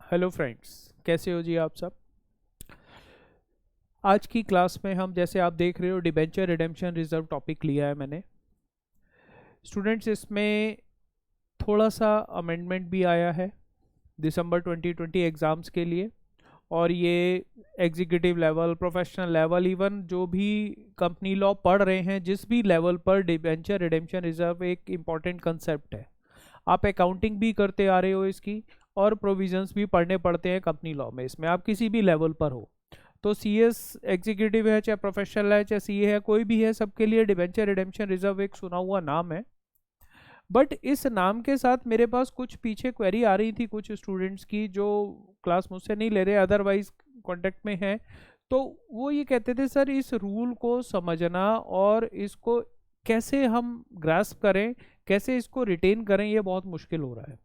Hello friends, कैसे हो जी आप सब। आज की क्लास में हम, जैसे आप देख रहे हो, डिबेंचर रिडेम्पशन रिजर्व टॉपिक लिया है मैंने। स्टूडेंट्स, इसमें थोड़ा सा अमेंडमेंट भी आया है दिसंबर 2020 एग्ज़ाम्स के लिए। और ये executive level, professional level, even जो भी कंपनी लॉ पढ़ रहे हैं जिस भी लेवल पर, डिबेंचर रिडेम्पशन रिजर्व एक इम्पॉर्टेंट कंसेप्ट है। आप अकाउंटिंग भी करते आ रहे हो इसकी, और प्रोविजंस भी पढ़ने पड़ते हैं कंपनी लॉ में। इसमें आप किसी भी लेवल पर हो, तो सीएस एग्जीक्यूटिव है, चाहे प्रोफेशनल है, चाहे सीए है, कोई भी है, सबके लिए डिबेंचर रिडेम्पशन रिजर्व एक सुना हुआ नाम है। बट इस नाम के साथ मेरे पास कुछ पीछे क्वेरी आ रही थी कुछ स्टूडेंट्स की, जो क्लास मुझसे नहीं ले रहे, अदरवाइज कांटेक्ट में हैं। तो वो ये कहते थे, सर इस रूल को समझना और इसको कैसे हम ग्रास्प करें, कैसे इसको रिटेन करें, ये बहुत मुश्किल हो रहा है।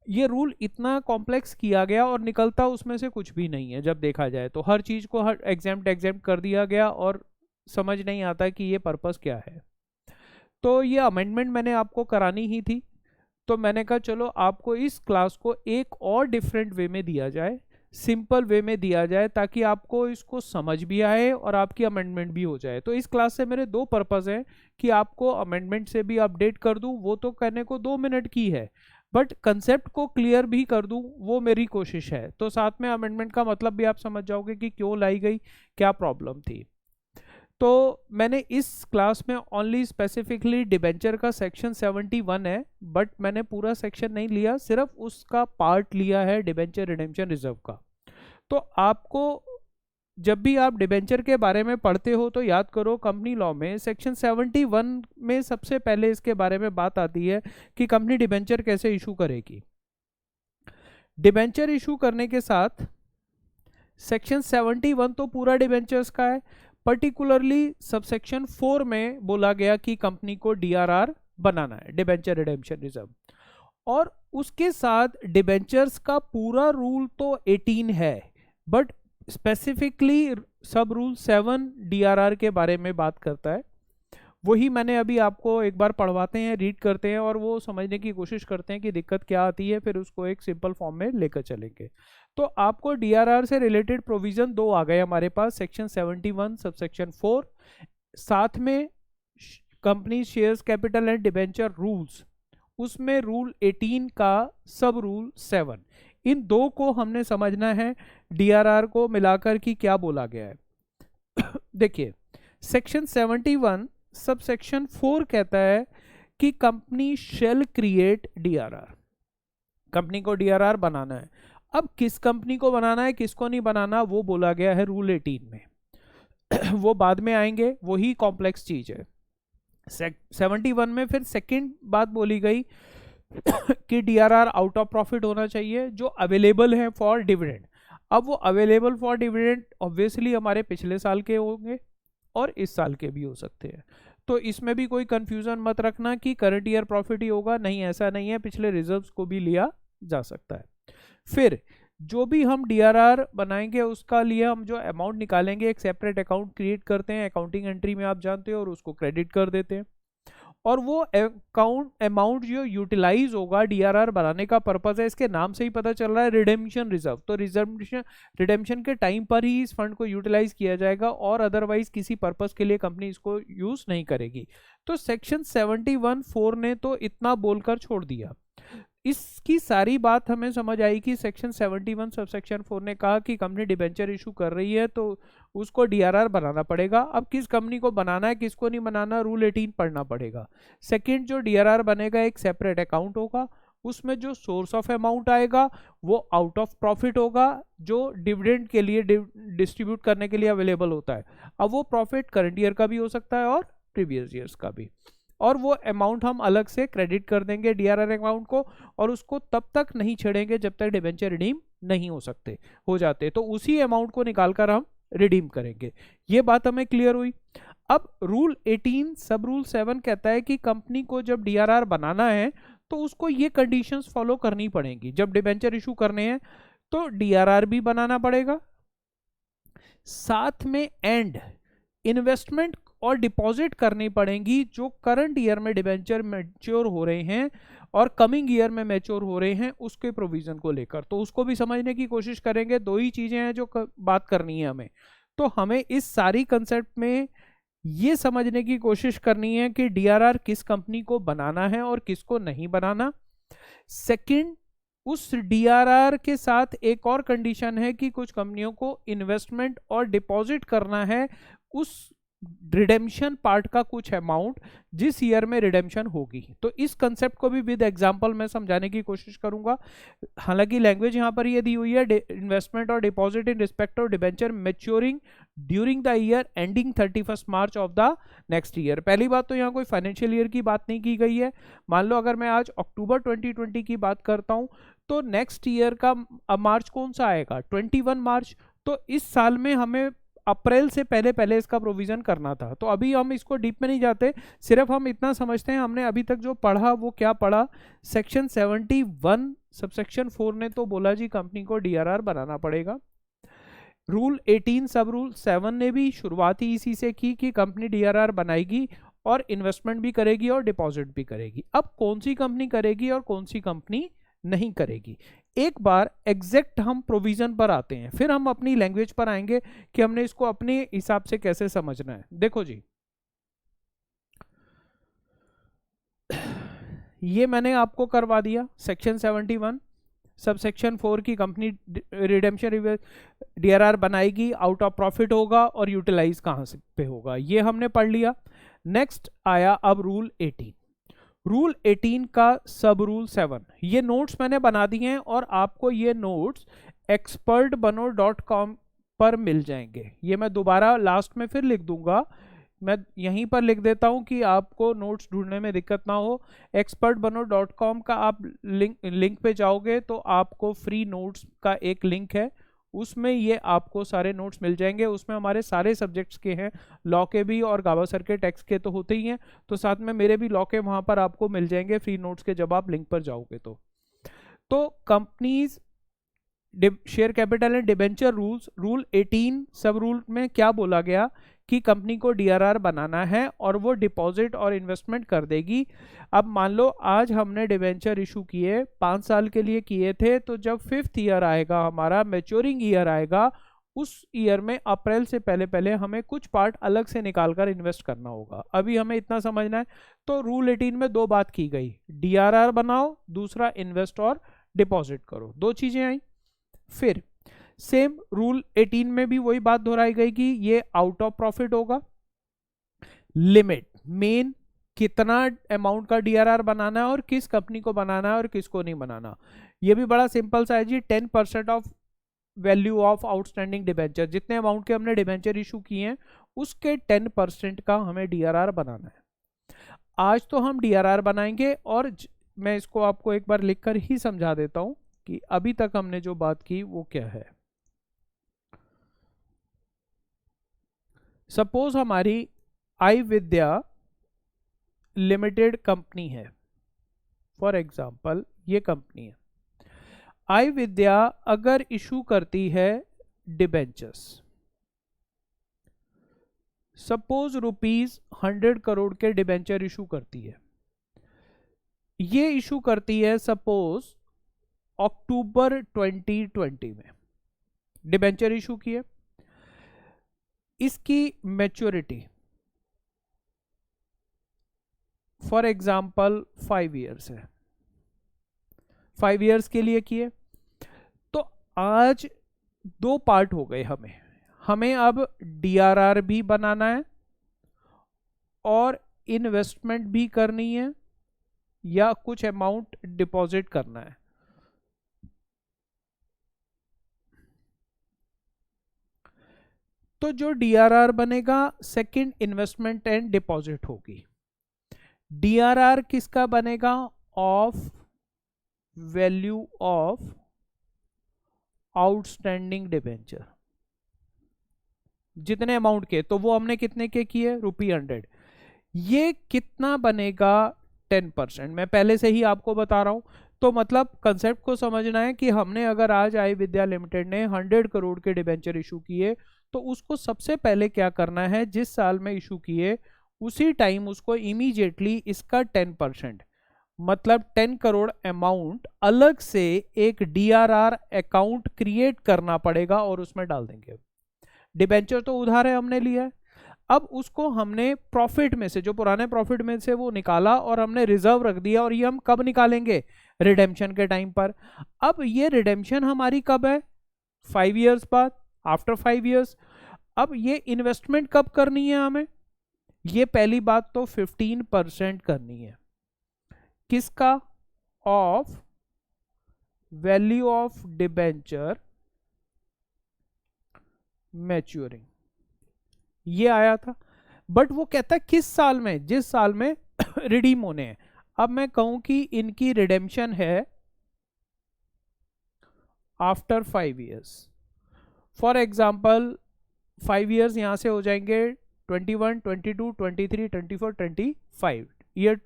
ये रूल इतना कॉम्प्लेक्स किया गया और निकलता उसमें से कुछ भी नहीं है। जब देखा जाए तो हर चीज़ को हर एग्जाम्प्ट कर दिया गया और समझ नहीं आता कि ये पर्पस क्या है। तो ये अमेंडमेंट मैंने आपको करानी ही थी। तो मैंने कहा चलो आपको इस क्लास को एक और डिफरेंट वे में दिया जाए, सिंपल वे में दिया जाए, ताकि आपको इसको समझ भी आए और आपकी अमेंडमेंट भी हो जाए। तो इस क्लास से मेरे दो पर्पस हैं कि आपको अमेंडमेंट से भी अपडेट कर दूं, वो तो करने को 2 मिनट की है, बट कंसेप्ट को क्लियर भी कर दूं, वो मेरी कोशिश है। तो साथ में अमेंडमेंट का मतलब भी आप समझ जाओगे कि क्यों लाई गई, क्या प्रॉब्लम थी। तो मैंने इस क्लास में ओनली स्पेसिफिकली डिबेंचर का सेक्शन 71 है, बट मैंने पूरा सेक्शन नहीं लिया, सिर्फ उसका पार्ट लिया है डिबेंचर रिडेम्पशन रिजर्व का। तो आपको जब भी आप डिबेंचर के बारे में पढ़ते हो तो याद करो, कंपनी लॉ में सेक्शन 71 में सबसे पहले इसके बारे में बात आती है कि कंपनी डिबेंचर कैसे इशू करेगी। डिबेंचर इशू करने के साथ सेक्शन 71 तो पूरा डिबेंचर्स का है, पर्टिकुलरली सबसेक्शन 4 में बोला गया कि कंपनी को डीआरआर बनाना है, डिबेंचर रिडेम्पशन रिजर्व। और उसके साथ डिबेंचर्स का पूरा रूल तो 18 है, बट स्पेसिफिकली सब रूल 7 डीआरआर के बारे में बात करता है। वही मैंने अभी आपको एक बार पढ़वाते हैं, रीड करते हैं और वो समझने की कोशिश करते हैं कि दिक्कत क्या आती है, फिर उसको एक सिंपल फॉर्म में लेकर चलेंगे। तो आपको डीआरआर से रिलेटेड प्रोविजन दो आ गए हमारे पास, सेक्शन 71 सबसेक्शन 4, साथ में company shares capital and debenture rules, उसमें रूल 18 का सब रूल 7। इन दो को हमने समझना है, डीआरआर को मिलाकर कि क्या बोला गया है। देखिए, सेक्शन 71 सब सेक्शन 4 कहता है कि company shall create DRR, company को डीआरआर बनाना है। अब किस कंपनी को बनाना है, किसको नहीं बनाना, वो बोला गया है रूल 18 में। वो बाद में आएंगे, वही कॉम्प्लेक्स चीज है। 71 में फिर सेकंड बात बोली गई कि डीआरआर आउट ऑफ प्रॉफिट होना चाहिए, जो अवेलेबल है फॉर डिविडेंड। अब वो अवेलेबल फॉर डिविडेंड ऑब्वियसली हमारे पिछले साल के होंगे और इस साल के भी हो सकते हैं। तो इसमें भी कोई कंफ्यूजन मत रखना कि करंट ईयर प्रॉफिट ही होगा, नहीं, ऐसा नहीं है, पिछले रिजर्व्स को भी लिया जा सकता है। फिर जो भी हम डीआरआर बनाएंगे उसका लिए हम जो अमाउंट निकालेंगे, एक सेपरेट अकाउंट क्रिएट करते हैं अकाउंटिंग एंट्री में, आप जानते हो, और उसको क्रेडिट कर देते हैं। और वो अकाउंट अमाउंट जो यूटिलाइज होगा डीआरआर बनाने का पर्पज है, इसके नाम से ही पता चल रहा है, रिडेम्पशन रिजर्व। तो रिडेम्पशन के टाइम पर ही इस फंड को यूटिलाइज किया जाएगा, और अदरवाइज किसी पर्पज के लिए कंपनी इसको यूज नहीं करेगी। तो सेक्शन 71(4) ने तो इतना बोलकर छोड़ दिया। इसकी सारी बात हमें समझ आई कि सेक्शन 71 सब सेक्शन 4 ने कहा कि कंपनी डिबेंचर इशू कर रही है तो उसको डीआरआर बनाना पड़ेगा। अब किस कंपनी को बनाना है, किसको नहीं बनाना, रूल 18 पढ़ना पड़ेगा। सेकंड, जो डीआरआर बनेगा एक सेपरेट अकाउंट होगा, उसमें जो सोर्स ऑफ अमाउंट आएगा वो आउट ऑफ प्रॉफिट होगा, जो डिविडेंड के लिए डिस्ट्रीब्यूट करने के लिए अवेलेबल होता है। अब वो प्रॉफिट करंट ईयर का भी हो सकता है और प्रीवियस ईयर्स का भी, और वो अमाउंट हम अलग से क्रेडिट कर देंगे डीआरआर अकाउंट को, और उसको तब तक नहीं छेड़ेंगे जब तक डिबेंचर रिडीम नहीं हो जाते, तो उसी अमाउंट को निकालकर हम रिडीम करेंगे। ये बात हमें क्लियर हुई। अब रूल 18 सब रूल 7 कहता है कि कंपनी को जब डीआरआर बनाना है तो उसको ये कंडीशंस फॉलो करनी पड़ेंगी। जब डिबेंचर इशू करने हैं तो डीआरआर भी बनाना पड़ेगा, साथ में एंड इन्वेस्टमेंट और डिपॉजिट करनी पड़ेंगी जो करंट ईयर में डिबेंचर मैच्योर हो रहे हैं, और कमिंग ईयर में मैच्योर हो रहे हैं उसके प्रोविजन को लेकर, तो उसको भी समझने की कोशिश करेंगे। दो ही चीजें हैं जो बात करनी है हमें, तो हमें इस सारी कंसेप्ट में ये समझने की कोशिश करनी है कि डीआरआर किस कंपनी को बनाना है और किसको नहीं बनाना। सेकंड, उस डीआरआर के साथ एक और कंडीशन है कि कुछ कंपनियों को इन्वेस्टमेंट और डिपॉजिट करना है उस रिडेम्पशन पार्ट का कुछ अमाउंट जिस ईयर में रिडेम्पशन होगी। तो इस कंसेप्ट को भी विद एग्जांपल मैं समझाने की कोशिश करूंगा। हालांकि लैंग्वेज यहां पर ये दी हुई है, इन्वेस्टमेंट और deposit in respect of debenture maturing during the year ending 31 March of the next year. पहली बात तो यहाँ कोई फाइनेंशियल ईयर की बात नहीं की गई है। मान लो अगर मैं आज अक्टूबर 2020 की बात करता हूँ तो नेक्स्ट ईयर का मार्च कौन सा आएगा, 21 मार्च। तो इस साल में हमें अप्रैल से पहले पहले इसका प्रोविजन करना था। तो अभी हम इसको डीप में नहीं जाते, सिर्फ हम इतना समझते हैं हमने अभी तक जो पढ़ा वो क्या पढ़ा। सेक्शन 71 सबसेक्शन 4 ने तो बोला जी कंपनी को डीआरआर बनाना पड़ेगा। रूल 18 सब रूल 7 ने भी शुरुआत ही इसी से की कि कंपनी डीआरआर बनाएगी और इन्वेस्टमेंट भी करेगी और डिपॉजिट भी करेगी। अब कौन सी कंपनी करेगी और कौन सी कंपनी नहीं करेगी, एक बार एग्जैक्ट हम प्रोविजन पर आते हैं, फिर हम अपनी लैंग्वेज पर आएंगे कि हमने इसको अपने हिसाब से कैसे समझना है। देखो जी, ये मैंने आपको करवा दिया सेक्शन 71 सब सेक्शन 4 की कंपनी रिडेम्पशन डीआरआर बनाएगी, आउट ऑफ प्रॉफिट होगा और यूटिलाइज कहां से पे होगा, ये हमने पढ़ लिया। नेक्स्ट आया अब रूल 18। रूल 18 का सब रूल 7, ये नोट्स मैंने बना दिए हैं और आपको ये नोट्स expertbano.com पर मिल जाएंगे। ये मैं दोबारा लास्ट में फिर लिख दूंगा, मैं यहीं पर लिख देता हूं कि आपको नोट्स ढूंढने में दिक्कत ना हो। expertbano.com का आप लिंक पे जाओगे तो आपको फ्री नोट्स का एक लिंक है, उसमें ये आपको सारे नोट्स मिल जाएंगे। उसमें हमारे सारे सब्जेक्ट्स के हैं, लॉ के भी और गावस्कर के टैक्स के तो होते ही हैं, तो साथ में मेरे भी लॉ के वहां पर आपको मिल जाएंगे फ्री नोट्स के जब आप लिंक पर जाओगे। तो companies share capital and debenture rules, rule 18 सब रूल में क्या बोला गया कि कंपनी को डीआरआर बनाना है और वो डिपॉजिट और इन्वेस्टमेंट कर देगी। अब मान लो आज हमने डिबेंचर इशू किए 5 साल के लिए किए थे, तो जब 5th ईयर आएगा हमारा मैच्योरिंग ईयर आएगा, उस ईयर में अप्रैल से पहले पहले हमें कुछ पार्ट अलग से निकालकर इन्वेस्ट करना होगा। अभी हमें इतना समझना है। तो रूल 18 में दो बात की गई, डीआरआर बनाओ, दूसरा इन्वेस्ट और डिपॉजिट करो, दो चीजें आई। फिर सेम रूल 18 में भी वही बात दोहराई गई कि ये आउट ऑफ प्रॉफिट होगा। लिमिट मेन कितना अमाउंट का डीआरआर बनाना है और किस कंपनी को बनाना है और किसको नहीं बनाना, ये भी बड़ा सिंपल सा है जी। 10% of value of outstanding debenture, जितने अमाउंट के हमने डिबेंचर इशू किए हैं उसके 10% का हमें डीआरआर बनाना है। आज तो हम डीआरआर बनाएंगे और मैं इसको आपको एक बार लिखकर ही समझा देता हूं कि अभी तक हमने जो बात की वो क्या है। सपोज हमारी आई विद्या लिमिटेड कंपनी है, फॉर एग्जांपल ये कंपनी है। आई विद्या अगर इशू करती है डिबेंचर्स, सपोज ₹100 करोड़ के डिबेंचर इशू करती है, ये इशू करती है सपोज अक्टूबर 2020 में डिबेंचर इशू किए। इसकी मैच्योरिटी फॉर एग्जांपल 5 इयर्स है, 5 इयर्स के लिए किए। तो आज दो पार्ट हो गए, हमें अब डीआरआर भी बनाना है और इन्वेस्टमेंट भी करनी है या कुछ अमाउंट डिपॉजिट करना है। तो जो डीआरआर बनेगा सेकंड इन्वेस्टमेंट एंड डिपॉजिट होगी। डीआरआर किसका बनेगा, of value of outstanding debenture, जितने अमाउंट के, तो वो हमने कितने के किए, ₹100। ये कितना बनेगा, 10%। मैं पहले से ही आपको बता रहा हूं, तो मतलब कंसेप्ट को समझना है कि हमने अगर आज आई विद्या लिमिटेड ने 100 करोड़ के डिबेंचर इशू किए, तो उसको सबसे पहले क्या करना है, जिस साल में इशू किए उसी टाइम उसको इमीडिएटली इसका 10% मतलब 10 करोड़ अमाउंट अलग से एक डीआरआर अकाउंट क्रिएट करना पड़ेगा और उसमें डाल देंगे। डिबेंचर तो उधार है, हमने लिया है, अब उसको हमने प्रॉफिट में से, जो पुराने प्रॉफिट में से वो निकाला और हमने रिजर्व रख दिया, और ये हम कब निकालेंगे? रिडेम्पशन के टाइम पर। अब ये रिडेम्पशन हमारी कब है? 5 इयर्स बाद, आफ्टर 5 इयर्स। अब ये इन्वेस्टमेंट कब करनी है हमें? ये पहली बात तो 15% करनी है। किसका? Of value of debenture maturing, ये आया था। बट वो कहता है किस साल में? जिस साल में रिडीम होने हैं। अब मैं कहूं कि इनकी रिडेम्पशन है after 5 years. For example 5 years यहां से हो जाएंगे 21, 22, 23, 24, 25 ईयर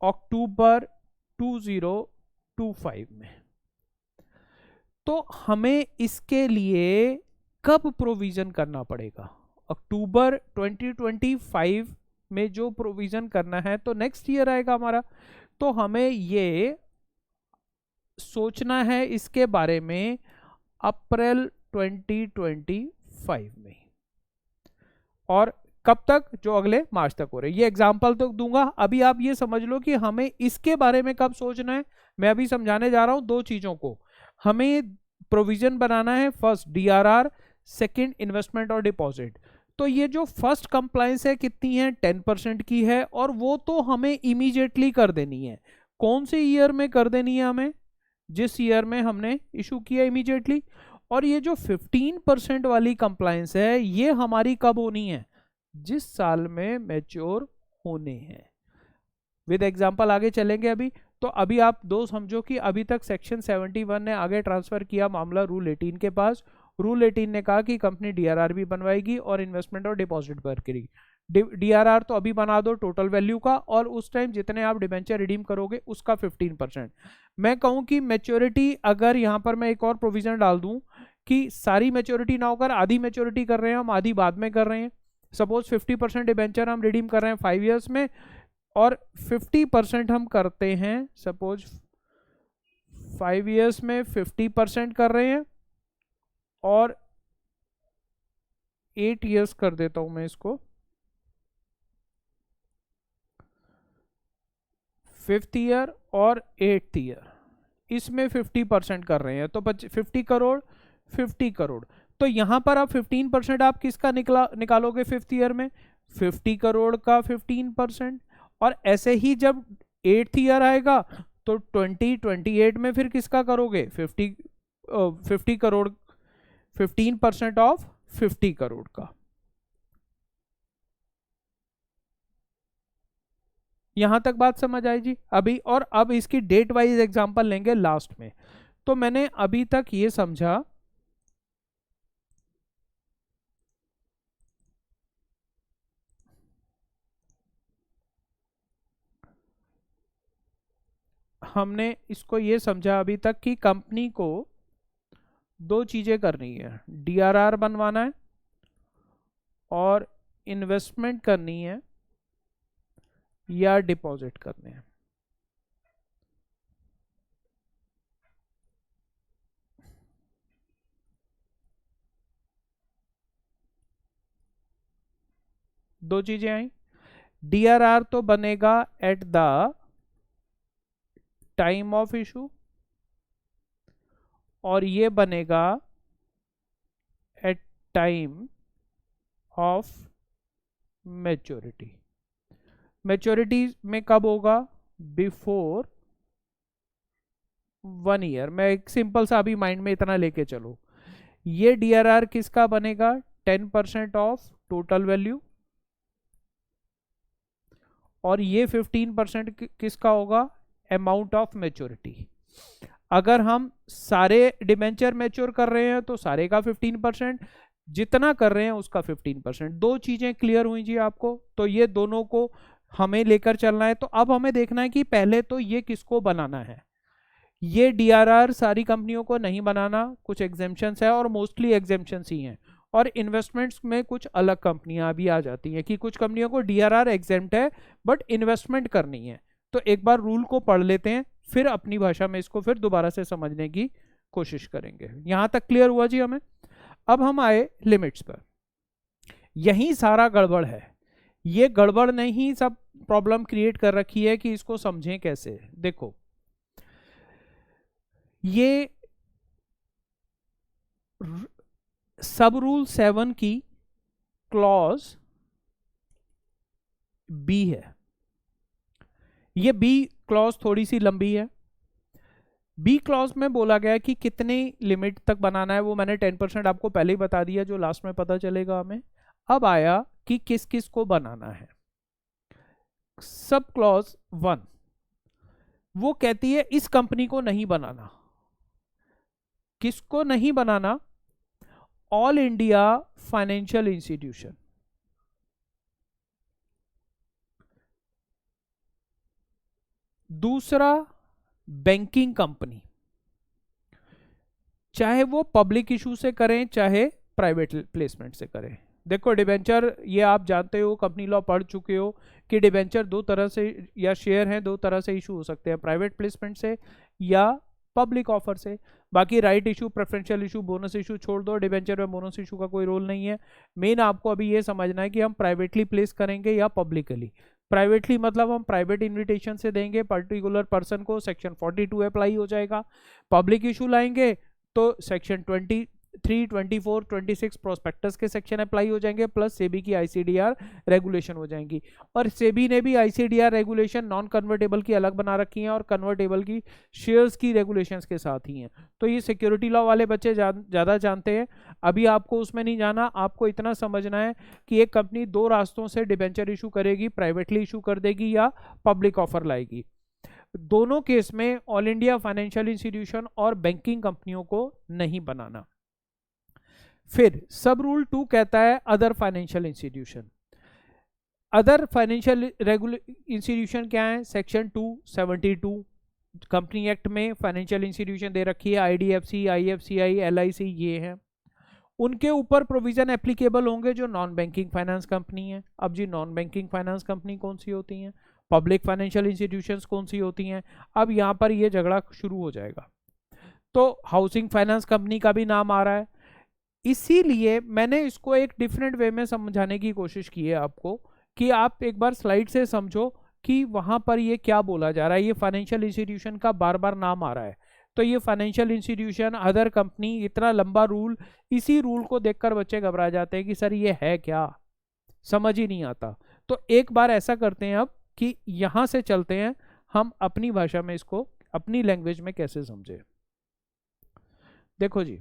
अक्टूबर 2025 में। तो हमें इसके लिए कब प्रोविजन करना पड़ेगा? अक्टूबर 2025 में जो प्रोविजन करना है तो नेक्स्ट ईयर आएगा हमारा। तो हमें ये सोचना है इसके बारे में अप्रैल 2025 में, और कब तक? जो अगले मार्च तक हो रहे। ये एग्जाम्पल तो दूंगा, अभी आप ये समझ लो कि हमें इसके बारे में कब सोचना है। मैं अभी समझाने जा रहा हूं दो चीजों को। हमें प्रोविजन बनाना है, फर्स्ट डीआरआर, सेकंड इन्वेस्टमेंट और डिपॉजिट। तो ये जो फर्स्ट कंप्लायंस है कितनी है? 10% की है, और वो तो हमें इमीडिएटली कर देनी है। कौन से ईयर में कर देनी है हमें? जिस ईयर में हमने इशू किया इमीडिएटली। और ये जो 15% वाली कंप्लायंस है ये हमारी कब होनी है? जिस साल में मैच्योर होने हैं। विद एग्जांपल आगे चलेंगे अभी। तो अभी आप दो समझो कि अभी तक सेक्शन 71 ने आगे ट्रांसफर किया मामला रूल 18 के पास। रूल 18 ने कहा कि कंपनी डीआरआर भी बनवाएगी और इन्वेस्टमेंट और डिपॉजिट पर करेगी। डीआरआर तो अभी बना दो टोटल वैल्यू का, और उस टाइम जितने आप डिबेंचर रिडीम करोगे उसका 15%। मैं कहूं कि मैच्योरिटी, अगर यहां पर मैं एक और प्रोविजन डाल दूं कि सारी मैच्योरिटी ना होकर आधी मैच्योरिटी कर रहे हैं हम, आधी बाद में कर रहे हैं। सपोज 50% डिबेंचर हम रिडीम कर रहे हैं 5 इयर्स में, और 50% हम करते हैं सपोज 5 इयर्स में 50% कर रहे हैं, और 8 इयर्स कर देता हूं मैं इसको, 5th ईयर और 8th ईयर, इसमें 50% कर रहे हैं। तो 50 करोड़ 50 करोड़। तो यहां पर आप 15% आप किसका निकालोगे 5th ईयर में? 50 करोड़ का 15%। और ऐसे ही जब 8th ईयर आएगा तो 2028 में फिर किसका करोगे? 50 करोड़, 15% ऑफ 50 करोड़ का। यहां तक बात समझ आई जी अभी? और अब इसकी डेट वाइज एग्जांपल लेंगे लास्ट में। तो मैंने अभी तक ये समझा हमने इसको ये समझा अभी तक कि कंपनी को दो चीजें करनी है, डीआरआर बनवाना है और इन्वेस्टमेंट करनी है या डिपॉजिट करने हैं। दो चीजें आई। डीआरआर तो बनेगा at the time of issue, और ये बनेगा at time of maturity. Maturity में कब होगा? Before 1 year. मैं एक सिंपल सा अभी माइंड में इतना लेके चलो। ये डीआरआर किसका बनेगा? 10% ऑफ टोटल वैल्यू, और ये 15% किसका होगा? Amount of maturity. अगर हम सारे डिबेंचर मैच्योर कर रहे हैं तो सारे का 15%, जितना कर रहे हैं उसका 15%। दो चीजें क्लियर हुई जी आपको? तो ये दोनों को हमें लेकर चलना है। तो अब हमें देखना है कि पहले तो ये किसको बनाना है। ये डीआरआर सारी कंपनियों को नहीं बनाना, कुछ एग्जेम्पशंस है और मोस्टली एग्जेम्पशंस ही हैं। और इन्वेस्टमेंट्स में कुछ अलग कंपनियां भी आ जाती हैं कि कुछ कंपनियों को डीआरआर एग्जेम्प्ट है बट इन्वेस्टमेंट करनी है, तो एक बार रूल को पढ़ लेते हैं, फिर अपनी भाषा में इसको फिर दोबारा से समझने की कोशिश करेंगे। यहां तक क्लियर हुआ जी हमें? अब हम आए लिमिट्स पर। यही सारा गड़बड़ है। ये गड़बड़ ने ही सब प्रॉब्लम क्रिएट कर रखी है कि इसको समझें कैसे। देखो, ये सब रूल 7 की क्लॉज बी है। ये बी क्लॉज थोड़ी सी लंबी है। बी क्लॉज में बोला गया कि कितने लिमिट तक बनाना है, वो मैंने 10% आपको पहले ही बता दिया, जो लास्ट में पता चलेगा हमें। अब आया कि किस किस को बनाना है। सब क्लॉज 1 वो कहती है इस कंपनी को नहीं बनाना। किसको नहीं बनाना? All India financial institution. दूसरा, बैंकिंग कंपनी, चाहे वो पब्लिक इशू से करें चाहे प्राइवेट प्लेसमेंट से करें। देखो डिबेंचर, ये आप जानते हो, कंपनी लॉ पढ़ चुके हो कि डिबेंचर दो तरह से या शेयर हैं, दो तरह से इशू हो सकते हैं, प्राइवेट प्लेसमेंट से या पब्लिक ऑफर से। बाकी right issue, preferential issue, bonus issue छोड़ दो, डिबेंचर में बोनस इशू का कोई रोल नहीं है। मेन आपको अभी ये समझना है कि हम प्राइवेटली प्लेस करेंगे या पब्लिकली। प्राइवेटली मतलब हम प्राइवेट इन्विटेशन से देंगे पर्टिकुलर पर्सन को, सेक्शन 42 अप्लाई हो जाएगा। पब्लिक इशू लाएंगे तो सेक्शन 23, 24, 26 प्रोस्पेक्टस के सेक्शन अप्लाई हो जाएंगे, प्लस सेबी की आईसीडीआर रेगुलेशन हो जाएंगी। और सेबी ने भी आईसीडीआर रेगुलेशन नॉन कन्वर्टेबल की अलग बना रखी है और कन्वर्टेबल की शेयर्स की रेगुलेशंस के साथ ही हैं। तो ये सिक्योरिटी लॉ वाले बच्चे ज़्यादा जानते हैं, अभी आपको उसमें नहीं जाना। आपको इतना समझना है कि एक कंपनी दो रास्तों से डिबेंचर इशू करेगी, प्राइवेटली इशू कर देगी या पब्लिक ऑफर लाएगी। दोनों केस में ऑल इंडिया फाइनेंशियल इंस्टीट्यूशन और बैंकिंग कंपनियों को नहीं बनाना। फिर सब रूल 2 कहता है other financial institution. Other financial institution क्या है? सेक्शन 272 कंपनी एक्ट में फाइनेंशियल इंस्टीट्यूशन दे रखी है, आईडीएफसी, आईएफसीआई, एलआईसी, ये है। उनके ऊपर प्रोविजन एप्लीकेबल होंगे जो नॉन बैंकिंग फाइनेंस कंपनी है। अब जी नॉन बैंकिंग फाइनेंस कंपनी कौन सी होती हैं? पब्लिक फाइनेंशियल इंस्टीट्यूशंस कौन सी होती हैं? अब यहाँ पर ये झगड़ा शुरू हो जाएगा। तो हाउसिंग फाइनेंस कंपनी का भी नाम आ रहा है, इसीलिए मैंने इसको एक डिफरेंट वे में समझाने की कोशिश की है आपको, कि आप एक बार स्लाइड से समझो कि वहाँ पर ये क्या बोला जा रहा है। ये फाइनेंशियल इंस्टीट्यूशन का बार बार नाम आ रहा है, तो ये फाइनेंशियल इंस्टीट्यूशन, अदर कंपनी, इतना लंबा रूल, इसी रूल को देखकर बच्चे घबरा जाते हैं कि सर ये है क्या, समझ ही नहीं आता। तो एक बार ऐसा करते हैं अब कि यहाँ से चलते हैं हम अपनी भाषा में इसको, अपनी लैंग्वेज में कैसे समझे। देखो जी,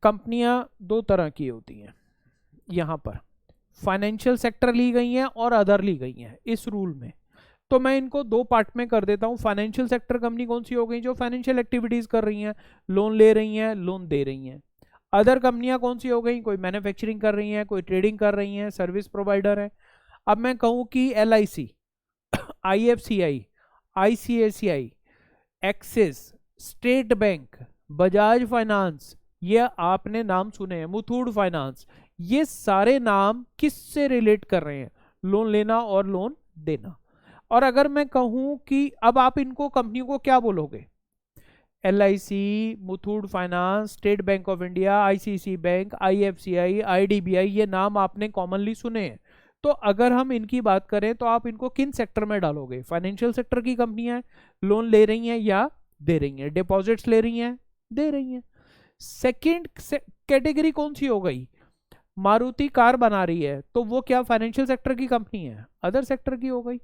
कंपनियां दो तरह की होती हैं। यहाँ पर फाइनेंशियल सेक्टर ली गई हैं और अदर ली गई हैं इस रूल में। तो मैं इनको दो पार्ट में कर देता हूँ। फाइनेंशियल सेक्टर कंपनी कौन सी हो गई? जो फाइनेंशियल एक्टिविटीज कर रही हैं, लोन ले रही हैं, लोन दे रही हैं। अदर कंपनियां कौन सी हो गई? कोई मैन्युफैक्चरिंग कर रही हैं, कोई ट्रेडिंग कर रही हैं, सर्विस प्रोवाइडर है। अब मैं कहूँ कि LIC, IFCI, ICICI, axis, state bank, Bajaj finance, ये आपने नाम सुने हैं, मुथूट फाइनेंस, ये सारे नाम किससे रिलेट कर रहे हैं? लोन लेना और लोन देना। और अगर मैं कहूं कि अब आप इनको कंपनियों को क्या बोलोगे? LIC, Muthoot finance, state bank of India, ICICI bank, IFCI, IDBI, ये नाम आपने कॉमनली सुने हैं। तो अगर हम इनकी बात करें तो आप इनको किन सेक्टर में डालोगे? फाइनेंशियल सेक्टर की कंपनियां लोन ले रही हैं या दे रही हैं, डिपॉजिट्स ले रही हैं, दे रही हैं। सेकंड कैटेगरी कौन सी हो गई? मारुति कार बना रही है, तो वो क्या फाइनेंशियल सेक्टर की कंपनी है? अदर सेक्टर की हो गई।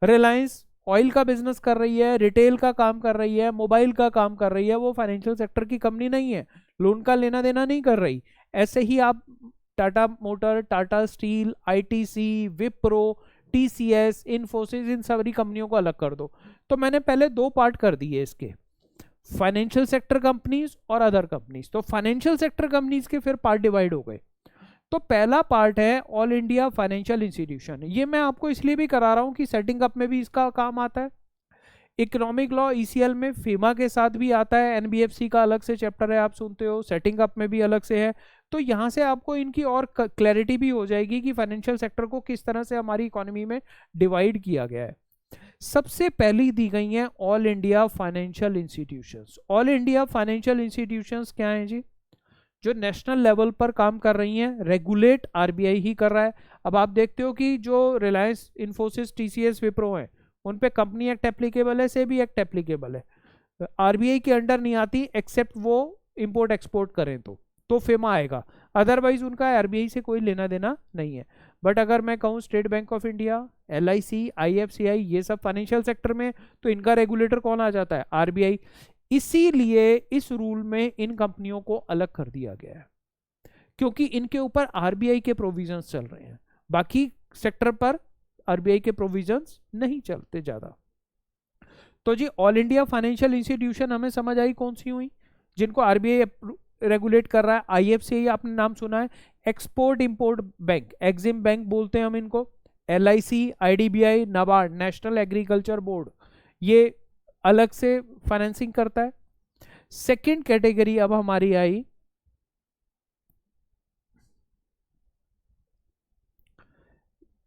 रिलायंस ऑयल का बिजनेस कर रही है, रिटेल का काम कर रही है, मोबाइल का काम कर रही है, वो फाइनेंशियल सेक्टर की कंपनी नहीं है, लोन का लेना देना नहीं कर रही। ऐसे ही आप Tata motor, Tata steel, ITC, Wipro, TCS, Infosys, इन सारी कंपनियों को अलग कर दो। तो मैंने पहले दो पार्ट कर दिए इसके, फाइनेंशियल सेक्टर कंपनीज और अदर कंपनीज। तो फाइनेंशियल सेक्टर कंपनीज के फिर पार्ट डिवाइड हो गए। तो पहला पार्ट है ऑल इंडिया फाइनेंशियल इंस्टीट्यूशन। ये मैं आपको इसलिए भी करा रहा हूं कि सेटिंग अप में भी इसका काम आता है। इकोनॉमिक लॉ ECL में फीमा के साथ भी आता है, NBFC का अलग से चैप्टर है, आप सुनते हो, सेटिंग अप में भी अलग से है। तो यहाँ से आपको इनकी और क्लैरिटी भी हो जाएगी कि फाइनेंशियल सेक्टर को किस तरह से हमारी इकोनॉमी में डिवाइड किया गया है। सबसे पहली दी गई है all India financial institutions. All India financial institutions क्या है जी? जो नेशनल लेवल पर काम कर रही हैं, रेगुलेट आरबीआई ही कर रहा है। अब आप देखते हो कि जो रिलायंस, इन्फोसिस, टीसीएस, विप्रो हैं, उन पे कंपनी एक्ट एप्लीकेबल है, सेबी एक्ट एप्लीकेबल है, आरबीआई के अंडर नहीं आती एक्सेप्ट वो इंपोर्ट एक्सपोर्ट करें तो फेमा आएगा, अदरवाइज उनका आरबीआई से कोई लेना देना नहीं है। बट अगर मैं कहूँ state bank of India, LIC, IFCI, ये सब फाइनेंशियल सेक्टर में, तो इनका रेगुलेटर कौन आ जाता है? आरबीआई। इसीलिए इस रूल में इन कंपनियों को अलग कर दिया गया है, क्योंकि इनके ऊपर आरबीआई के प्रोविजंस चल रहे हैं, बाकी सेक्टर पर आरबीआई के प्रोविजंस नहीं चलते ज्यादा। तो जी ऑल इंडिया फाइनेंशियल इंस्टीट्यूशन हमें समझ आई कौन सी हुई, जिनको आरबीआई रेगुलेट कर रहा है। आईएफसीआई आपने नाम सुना है, export import bank, EXIM bank बोलते हैं हम इनको। LIC, IDBI, NABARD, national agriculture board, ये अलग से फाइनेंसिंग करता है। सेकंड कैटेगरी अब हमारी आई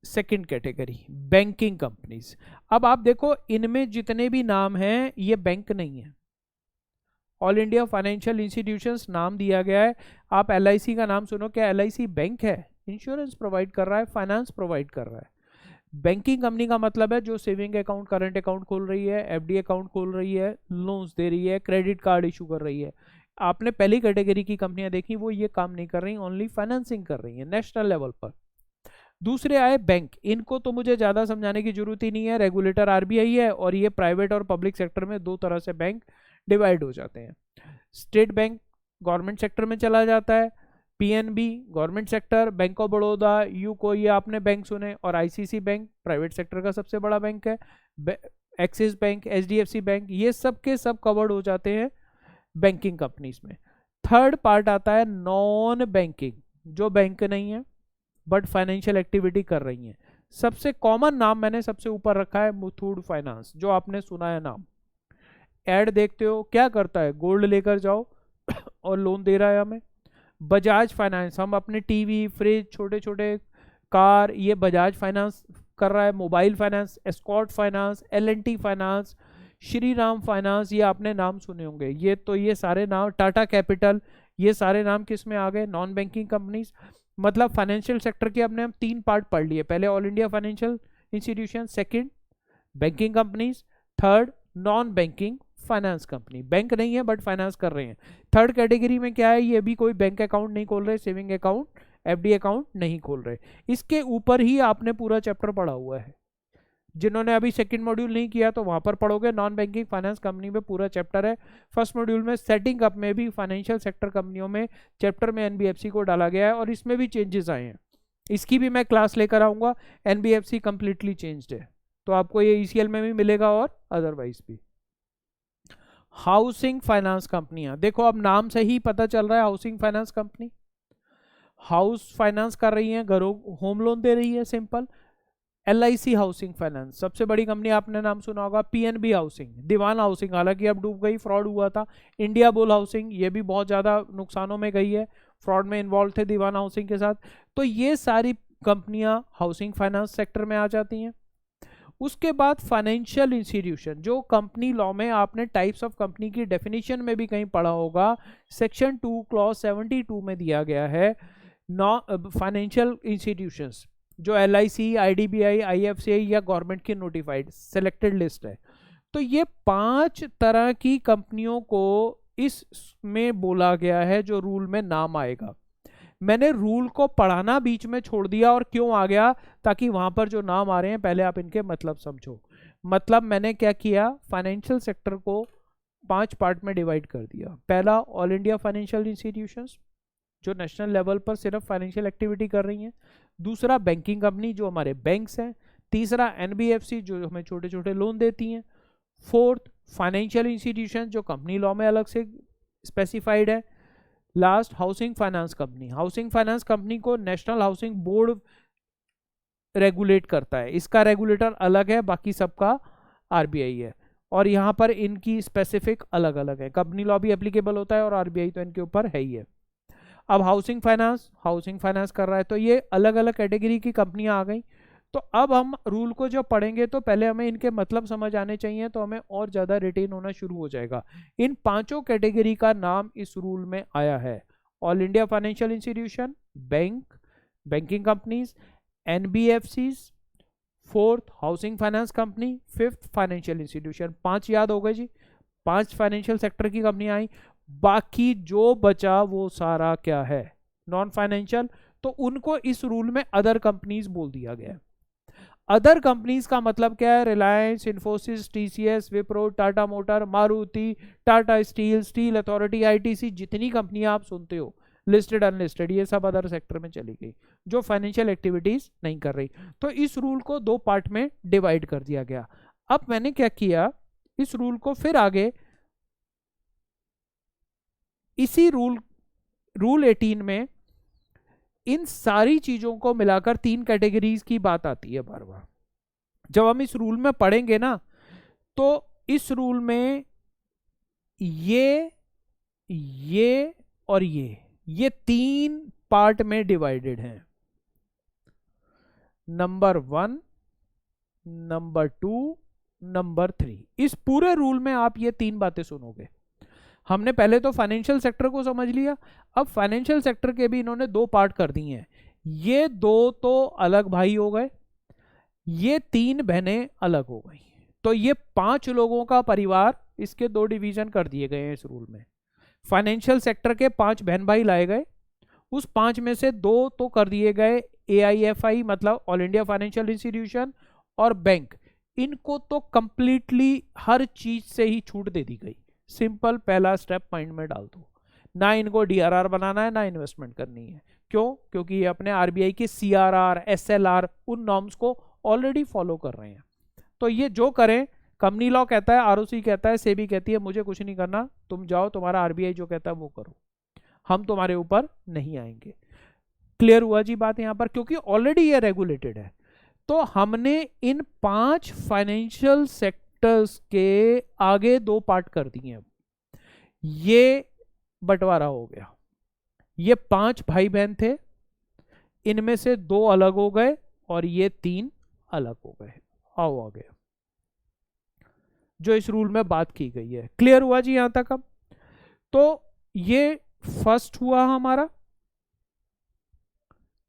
सेकंड कैटेगरी बैंकिंग कंपनीज। अब आप देखो इनमें जितने भी नाम हैं ये बैंक नहीं है। ऑल इंडिया फाइनेंशियल इंस्टीट्यूशंस नाम दिया गया है। आप एलआईसी का नाम सुनो, क्या एलआईसी बैंक है? इंश्योरेंस प्रोवाइड कर रहा है, फाइनेंस प्रोवाइड कर रहा है। बैंकिंग कंपनी का मतलब है जो सेविंग अकाउंट, करंट अकाउंट खोल रही है, एफडी अकाउंट खोल रही है, लोन्स दे रही है, क्रेडिट कार्ड इशू कर रही है। आपने पहली कैटेगरी की कंपनियां देखी, वो ये काम नहीं कर रही, ओनली फाइनेंसिंग कर रही है नेशनल लेवल पर। दूसरे आए बैंक, इनको तो मुझे ज़्यादा समझाने की जरूरत ही नहीं है, रेगुलेटर आरबीआई है, और ये प्राइवेट और पब्लिक सेक्टर में दो तरह से बैंक डिवाइड हो जाते हैं। स्टेट बैंक गवर्नमेंट सेक्टर में चला जाता है, PNB government sector, bank of Baroda, UCO, ये आपने बैंक सुने, और आईसीसी बैंक प्राइवेट सेक्टर का सबसे बड़ा बैंक है, एक्सिस बैंक, एचडीएफसी बैंक, ये सब के सब कवर्ड हो जाते हैं बैंकिंग कंपनीज में। थर्ड पार्ट आता है नॉन बैंकिंग, जो बैंक नहीं है बट फाइनेंशियल एक्टिविटी कर रही हैं। सबसे कॉमन नाम मैंने सबसे ऊपर रखा है मुथूट फाइनेंस, जो आपने सुना है नाम, एड देखते हो, क्या करता है? गोल्ड लेकर जाओ और लोन दे रहा है हमें। बजाज फाइनेंस, हम अपने टीवी, फ्रिज, छोटे छोटे कार, ये बजाज फाइनेंस कर रहा है। Mobile finance, escort finance, LNT finance, Shri Ram finance, ये आपने नाम सुने होंगे। ये सारे नाम, टाटा कैपिटल, ये सारे नाम किस में आ गए? Non banking companies. मतलब फाइनेंशियल सेक्टर के अपने हम तीन पार्ट पढ़ लिए, पहले all India financial institution, second banking companies, third non banking finance company, bank नहीं है बट फाइनेंस कर रहे हैं। थर्ड कैटेगरी में क्या है? ये भी कोई बैंक अकाउंट नहीं खोल रहे, सेविंग अकाउंट, एफडी अकाउंट नहीं खोल रहे। इसके ऊपर ही आपने पूरा चैप्टर पढ़ा हुआ है, जिन्होंने अभी सेकंड मॉड्यूल नहीं किया तो वहां पर पढ़ोगे। नॉन बैंकिंग फाइनेंस कंपनी में पूरा चैप्टर है। फर्स्ट मॉड्यूल में सेटिंग अप में भी फाइनेंशियल सेक्टर कंपनियों में चैप्टर में एनबीएफसी को डाला गया है, और इसमें भी चेंजेस आए हैं। इसकी भी मैं क्लास लेकर आऊंगा। एनबीएफसी कंप्लीटली चेंज्ड है, तो आपको ये ईसीएल में भी मिलेगा और अदरवाइज भी। हाउसिंग फाइनेंस कंपनियां, देखो अब नाम से ही पता चल रहा है housing finance company house finance कर रही है, घरों, होम लोन दे रही है, सिंपल। एलआईसी हाउसिंग फाइनेंस, सबसे बड़ी कंपनी आपने नाम सुना होगा। पीएनबी हाउसिंग, दीवान हाउसिंग, हालांकि अब डूब गई, फ्रॉड हुआ था। इंडिया बुल हाउसिंग, ये भी बहुत ज़्यादा नुकसानों में गई है, फ्रॉड में इन्वॉल्व थे दीवान हाउसिंग के साथ। तो ये सारी कंपनियां हाउसिंग फाइनेंस सेक्टर में आ जाती हैं। उसके बाद फाइनेंशियल इंस्टीट्यूशन, जो कंपनी लॉ में आपने टाइप्स ऑफ कंपनी की डेफिनेशन में भी कहीं पढ़ा होगा, सेक्शन 2 क्लॉज 72 में दिया गया है। फाइनेंशियल इंस्टीट्यूशंस जो एलआईसी, आईडीबीआई, आईएफसीआई या गवर्नमेंट की नोटिफाइड सेलेक्टेड लिस्ट है। तो ये 5 तरह की कंपनियों को इसमें बोला गया है, जो रूल में नाम आएगा। मैंने रूल को पढ़ाना बीच में छोड़ दिया, और क्यों आ गया? ताकि वहां पर जो नाम आ रहे हैं पहले आप इनके मतलब समझो। मतलब मैंने क्या किया, फाइनेंशियल सेक्टर को 5 पार्ट में डिवाइड कर दिया। पहला ऑल इंडिया फाइनेंशियल इंस्टीट्यूशंस, जो नेशनल लेवल पर सिर्फ फाइनेंशियल एक्टिविटी कर रही हैं। दूसरा बैंकिंग कंपनी, जो हमारे बैंक्स हैं। तीसरा एनबीएफसी, जो हमें छोटे छोटे लोन देती हैं। फोर्थ फाइनेंशियल इंस्टीट्यूशन, जो कंपनी लॉ में अलग से स्पेसिफाइड है। Last housing finance company. Housing finance company को नेशनल हाउसिंग बोर्ड रेगुलेट करता है, इसका रेगुलेटर अलग है, बाकी सबका आरबीआई है। और यहाँ पर इनकी स्पेसिफिक अलग अलग है, कंपनी लॉ भी एप्लीकेबल होता है और आरबीआई तो इनके ऊपर है ही है। अब हाउसिंग फाइनेंस कर रहा है, तो ये अलग अलग कैटेगरी की कंपनियां आ गई। तो अब हम रूल को जब पढ़ेंगे तो पहले हमें इनके मतलब समझ आने चाहिए, तो हमें और ज़्यादा रिटेन होना शुरू हो जाएगा। इन पांचों कैटेगरी का नाम इस रूल में आया है। All India financial institution, bank, banking companies, NBFCs, fourth housing finance company, fifth financial institution. 5 याद हो गए जी, 5 फाइनेंशियल सेक्टर की कंपनियां आई। बाकी जो बचा वो सारा क्या है, नॉन फाइनेंशियल। तो उनको इस रूल में अदर कंपनीज बोल दिया गया है। अदर कंपनीज का मतलब क्या है, Reliance, Infosys, TCS, Wipro, Tata motor, Maruti, Tata steel, steel authority, ITC, जितनी कंपनियां आप सुनते हो लिस्टेड अनलिस्टेड, ये सब अदर सेक्टर में चली गई, जो फाइनेंशियल एक्टिविटीज नहीं कर रही। तो इस रूल को 2 पार्ट में डिवाइड कर दिया गया। अब मैंने क्या किया, इस रूल को फिर आगे इसी रूल 18 में इन सारी चीजों को मिलाकर 3 कैटेगरीज की बात आती है बार बार। जब हम इस रूल में पढ़ेंगे ना, तो इस रूल में ये और ये 3 पार्ट में डिवाइडेड हैं। Number 1, number 2, number 3। इस पूरे रूल में आप ये 3 बातें सुनोगे। हमने पहले तो फाइनेंशियल सेक्टर को समझ लिया, अब फाइनेंशियल सेक्टर के भी इन्होंने 2 पार्ट कर दिए हैं। ये 2 तो अलग भाई हो गए, ये 3 बहनें अलग हो गई। तो ये 5 लोगों का परिवार, इसके 2 डिवीजन कर दिए गए हैं इस रूल में। फाइनेंशियल सेक्टर के 5 बहन भाई लाए गए, उस 5 में से 2 तो कर दिए गए AIFI, मतलब ऑल इंडिया फाइनेंशियल इंस्टीट्यूशन, और बैंक। इनको तो कंप्लीटली हर चीज से ही छूट दे दी गई। सिंपल पहला स्टेप माइंड में डाल दो, ना इनको DRR बनाना है, ना इन्वेस्टमेंट करनी है। क्यों? क्योंकि ये अपने RBI के CRR, SLR उन नॉर्म्स को ऑलरेडी फॉलो कर रहे हैं। तो ये जो करें, कंपनी लॉ कहता है, ROC कहता है, सेबी कहती है मुझे कुछ नहीं करना, तुम जाओ, तुम्हारा RBI जो कहता है वो करो, हम तुम्हारे ऊपर नहीं आएंगे। क्लियर हुआ जी बात यहां पर? क्योंकि ऑलरेडी ये रेगुलेटेड है। तो हमने इन 5 फाइनेंशियल सेक्टर्स के आगे 2 पार्ट कर दिए हैं। ये बंटवारा हो गया। ये 5 भाई बहन थे, इनमें से 2 अलग हो गए और ये 3 अलग हो गए। आओ आगे, जो इस रूल में बात की गई है। क्लियर हुआ जी यहां तक? अब तो ये फर्स्ट हुआ हमारा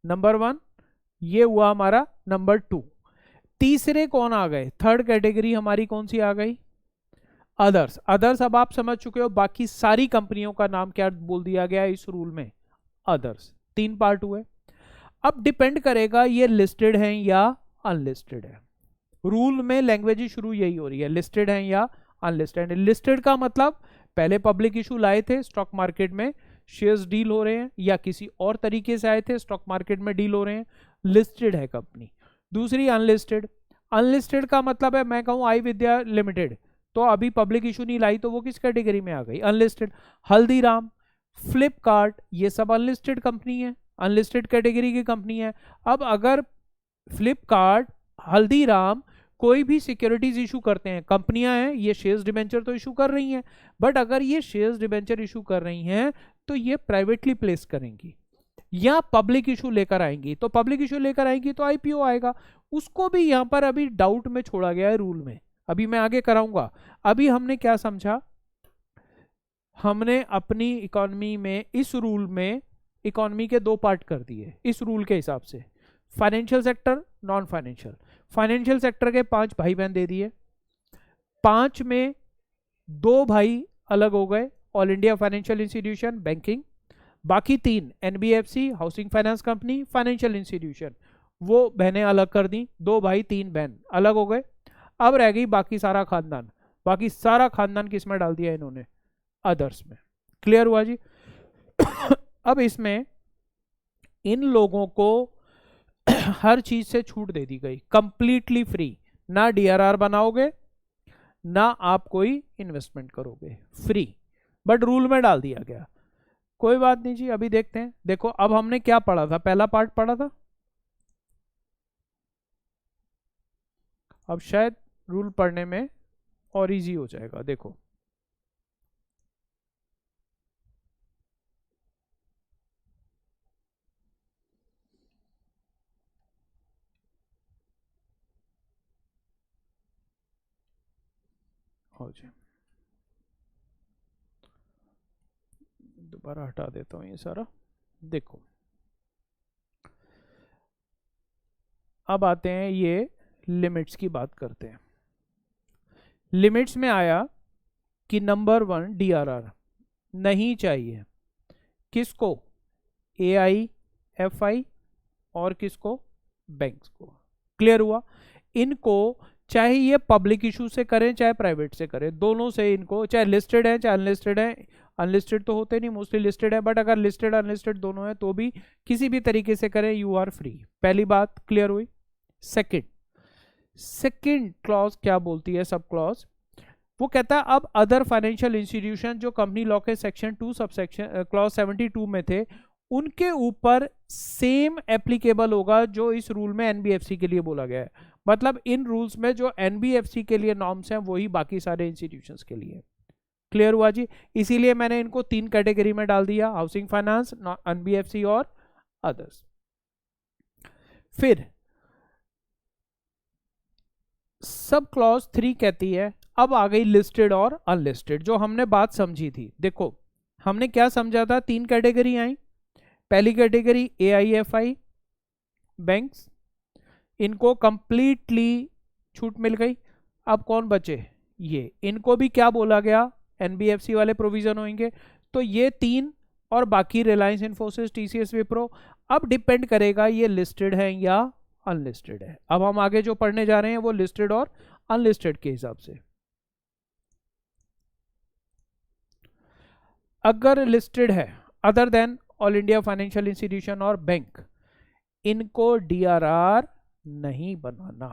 नंबर 1, ये हुआ हमारा नंबर 2। तीसरे कौन आ गए? थर्ड कैटेगरी हमारी कौन सी आ गई? अदर्स। अदर्स अब आप समझ चुके हो, बाकी सारी कंपनियों का नाम क्या बोल दिया गया इस रूल में? अदर्स। 3 पार्ट हुए। अब डिपेंड करेगा ये लिस्टेड हैं या अनलिस्टेड है। रूल में लैंग्वेज शुरू यही हो रही है, लिस्टेड हैं या अनलिस्टेड। लिस्टेड का मतलब पहले पब्लिक इशू लाए थे, स्टॉक मार्केट में शेयर्स डील हो रहे हैं, या किसी और तरीके से आए थे, स्टॉक मार्केट में डील हो रहे हैं, लिस्टेड है कंपनी। दूसरी अनलिस्टेड। अनलिस्टेड का मतलब है, मैं कहूं आई विद्या लिमिटेड, तो अभी पब्लिक इशू नहीं लाई, तो वो किस कैटेगरी में आ गई? अनलिस्टेड। हल्दीराम, फ्लिपकार्ट, ये सब अनलिस्टेड कंपनी है, अनलिस्टेड कैटेगरी की कंपनी है। अब अगर फ्लिपकार्ट, हल्दीराम कोई भी सिक्योरिटीज इशू करते हैं, कंपनियां हैं, ये शेयर्स डिबेंचर तो इशू कर रही हैं, बट अगर ये शेयर्स डिबेंचर इशू कर रही हैं तो ये प्राइवेटली प्लेस करेंगी या पब्लिक इशू लेकर आएंगी। तो पब्लिक इशू लेकर आएंगी तो IPO आएगा, उसको भी यहां पर अभी डाउट में छोड़ा गया है रूल में। अभी मैं आगे कराऊंगा। अभी हमने क्या समझा, हमने अपनी इकोनॉमी में, इस रूल में इकोनॉमी के 2 पार्ट कर दिए इस रूल के हिसाब से, financial sector, non financial. Financial sector के 5 भाई बहन दे दिए, 5 में 2 भाई अलग हो गए, all India financial institution, banking. बाकी 3 NBFC, housing finance company, financial institution, वो बहनें अलग कर दी। 2 भाई 3 बहन अलग हो गए। अब रह गई बाकी सारा खानदान। बाकी सारा खानदान किस में डाल दिया इन्होंने? अदर्स में। क्लियर हुआ जी? अब इसमें इन लोगों को हर चीज से छूट दे दी गई, कंप्लीटली फ्री। ना DRR बनाओगे, ना आप कोई इन्वेस्टमेंट करोगे, फ्री, बट रूल में डाल दिया गया। कोई बात नहीं जी, अभी देखते हैं। देखो अब हमने क्या पढ़ा था, पहला पार्ट पढ़ा था, अब शायद रूल पढ़ने में और इजी हो जाएगा। देखो हो जाए, दोबारा हटा देता हूं ये सारा। देखो अब आते हैं ये लिमिट्स की बात करते हैं। लिमिट्स में आया कि नंबर 1 DRR नहीं चाहिए, किसको? AI, FI और किसको? बैंक्स को। क्लियर हुआ? इनको चाहे ये पब्लिक इशू से करें चाहे प्राइवेट से करें, दोनों से इनको, चाहे लिस्टेड है चाहे अनलिस्टेड है, अनलिस्टेड तो होते नहीं, मोस्टली लिस्टेड है, बट अगर लिस्टेड अनलिस्टेड दोनों है तो भी किसी भी तरीके से करें, यू आर फ्री। पहली बात क्लियर हुई। सेकंड क्लॉज क्या बोलती है? सब क्लॉज वो कहता है अब अदर फाइनेंशियल इंस्टीट्यूशन जो कंपनी लॉ के सेक्शन 2 सबसेक्शन क्लॉज 72 में थे, उनके ऊपर सेम एप्लीकेबल होगा जो इस रूल में एनबीएफसी के लिए बोला गया है। मतलब इन रूल्स में जो एनबीएफसी के लिए नॉर्म्स हैं वही बाकी सारे इंस्टीट्यूशंस के लिए। क्लियर हुआ जी? इसीलिए मैंने इनको 3 कैटेगरी में डाल दिया, हाउसिंग फाइनेंस, एनबीएफसी और अदर्स। फिर सब क्लॉज 3 कहती है, अब आ गई लिस्टेड और अनलिस्टेड, जो हमने बात समझी थी। देखो हमने क्या समझा था? 3 कैटेगरी आई। पहली कैटेगरी AIFI बैंक्स, इनको कंप्लीटली छूट मिल गई। अब कौन बचे? ये, इनको भी क्या बोला गया? एनबीएफसी वाले प्रोविजन होंगे। तो ये 3 और बाकी रिलायंस इन्फोसिस, TCS, विप्रो। अब डिपेंड करेगा ये लिस्टेड है या अनलिस्टेड है। अब हम आगे जो पढ़ने जा रहे हैं वो लिस्टेड और अनलिस्टेड के हिसाब से। अगर लिस्टेड है other than all India financial institution और बैंक, इनको DRR नहीं बनाना।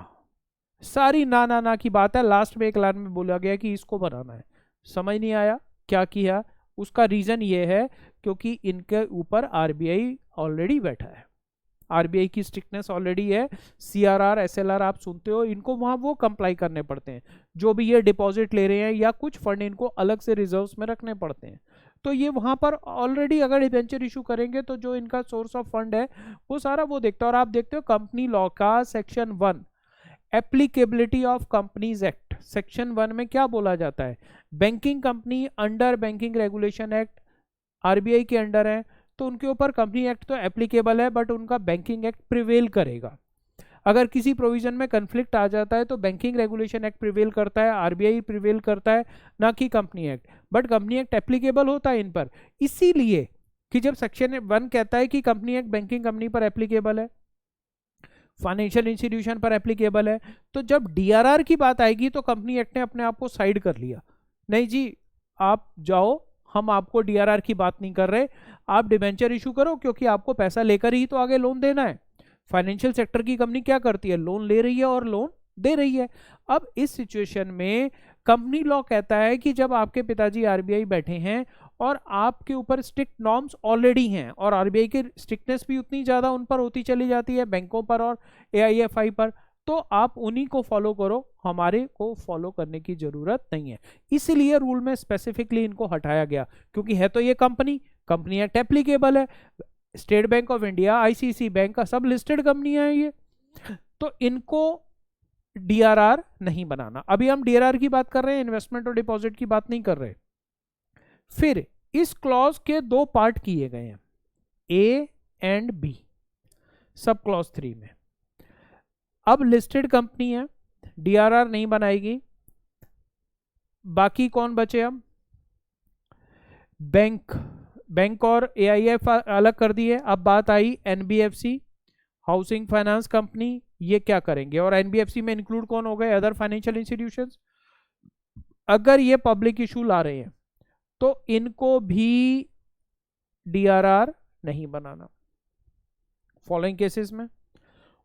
सारी ना की बात है, लास्ट में एक लाइन में बोला गया कि इसको बनाना है। समझ नहीं आया क्या किया? उसका रीजन ये है क्योंकि इनके ऊपर RBI ऑलरेडी बैठा है, RBI की स्ट्रिक्टनेस ऑलरेडी है। CRR, SLR आप सुनते हो, इनको वहां वो कंप्लाई करने पड़ते हैं। जो भी ये डिपॉजिट ले रहे हैं या कुछ फंड इनको अलग से रिजर्व्स में रखने पड़ते हैं, तो ये वहां पर ऑलरेडी अगर डिबेंचर इशू करेंगे तो जो इनका सोर्स ऑफ फंड है वो सारा वो देखता है। और आप देखते हो कंपनी लॉ का section 1 applicability of companies act, section 1 में क्या बोला जाता है? Banking company under banking regulation act RBI के अंडर है, तो उनके ऊपर कंपनी एक्ट तो एप्लीकेबल है, बट उनका बैंकिंग एक्ट प्रिवेल करेगा। अगर किसी प्रोविजन में कंफ्लिक्ट आ जाता है तो बैंकिंग रेगुलेशन एक्ट प्रिवेल करता है, RBI प्रिवेल करता है, ना कि company act. But company act applicable होता है इन पर, इसीलिए कि जब सेक्शन 1 कहता है कि कंपनी एक्ट बैंकिंग कंपनी पर एप्लीकेबल है, फाइनेंशियल इंस्टीट्यूशन पर एप्लीकेबल है, तो जब DRR की बात आएगी तो कंपनी एक्ट ने अपने आप को साइड कर लिया। नहीं जी, आप जाओ, हम आपको DRR की बात नहीं कर रहे, आप डिबेंचर इशू करो, क्योंकि आपको पैसा लेकर ही तो आगे लोन देना है। फाइनेंशियल सेक्टर की कंपनी क्या करती है? लोन ले रही है और लोन दे रही है। अब इस सिचुएशन में कंपनी लॉ कहता है कि जब आपके पिताजी RBI बैठे हैं और आपके ऊपर स्ट्रिक्ट नॉर्म्स ऑलरेडी हैं, और RBI की स्ट्रिक्टनेस भी उतनी ज्यादा उन पर होती चली जाती है, बैंकों पर और AIFI पर, तो आप उन्हीं को फॉलो करो, हमारे को फॉलो करने की जरूरत नहीं है। इसलिए रूल में स्पेसिफिकली इनको हटाया गया, क्योंकि है तो ये कंपनी एक्ट एप्लीकेबल है। State bank of India, ICICI bank का सब लिस्टेड कंपनियां हैं ये, तो इनको DRR नहीं बनाना। अभी हम DRR की बात कर रहे हैं, इन्वेस्टमेंट और डिपॉजिट की बात नहीं कर रहे। फिर इस क्लॉज के 2 पार्ट किए गए हैं, A and B, sub clause 3 में। अब लिस्टेड कंपनी है, DRR नहीं बनाएगी। बाकी कौन बचे? हम बैंक और AIF अलग कर दिए। अब बात आई NBFC, हाउसिंग फाइनेंस कंपनी, ये क्या करेंगे? और NBFC में इंक्लूड कौन हो गए? Other financial institutions. अगर ये पब्लिक इशू ला रहे हैं तो इनको भी DRR नहीं बनाना फॉलोइंग केसेस में।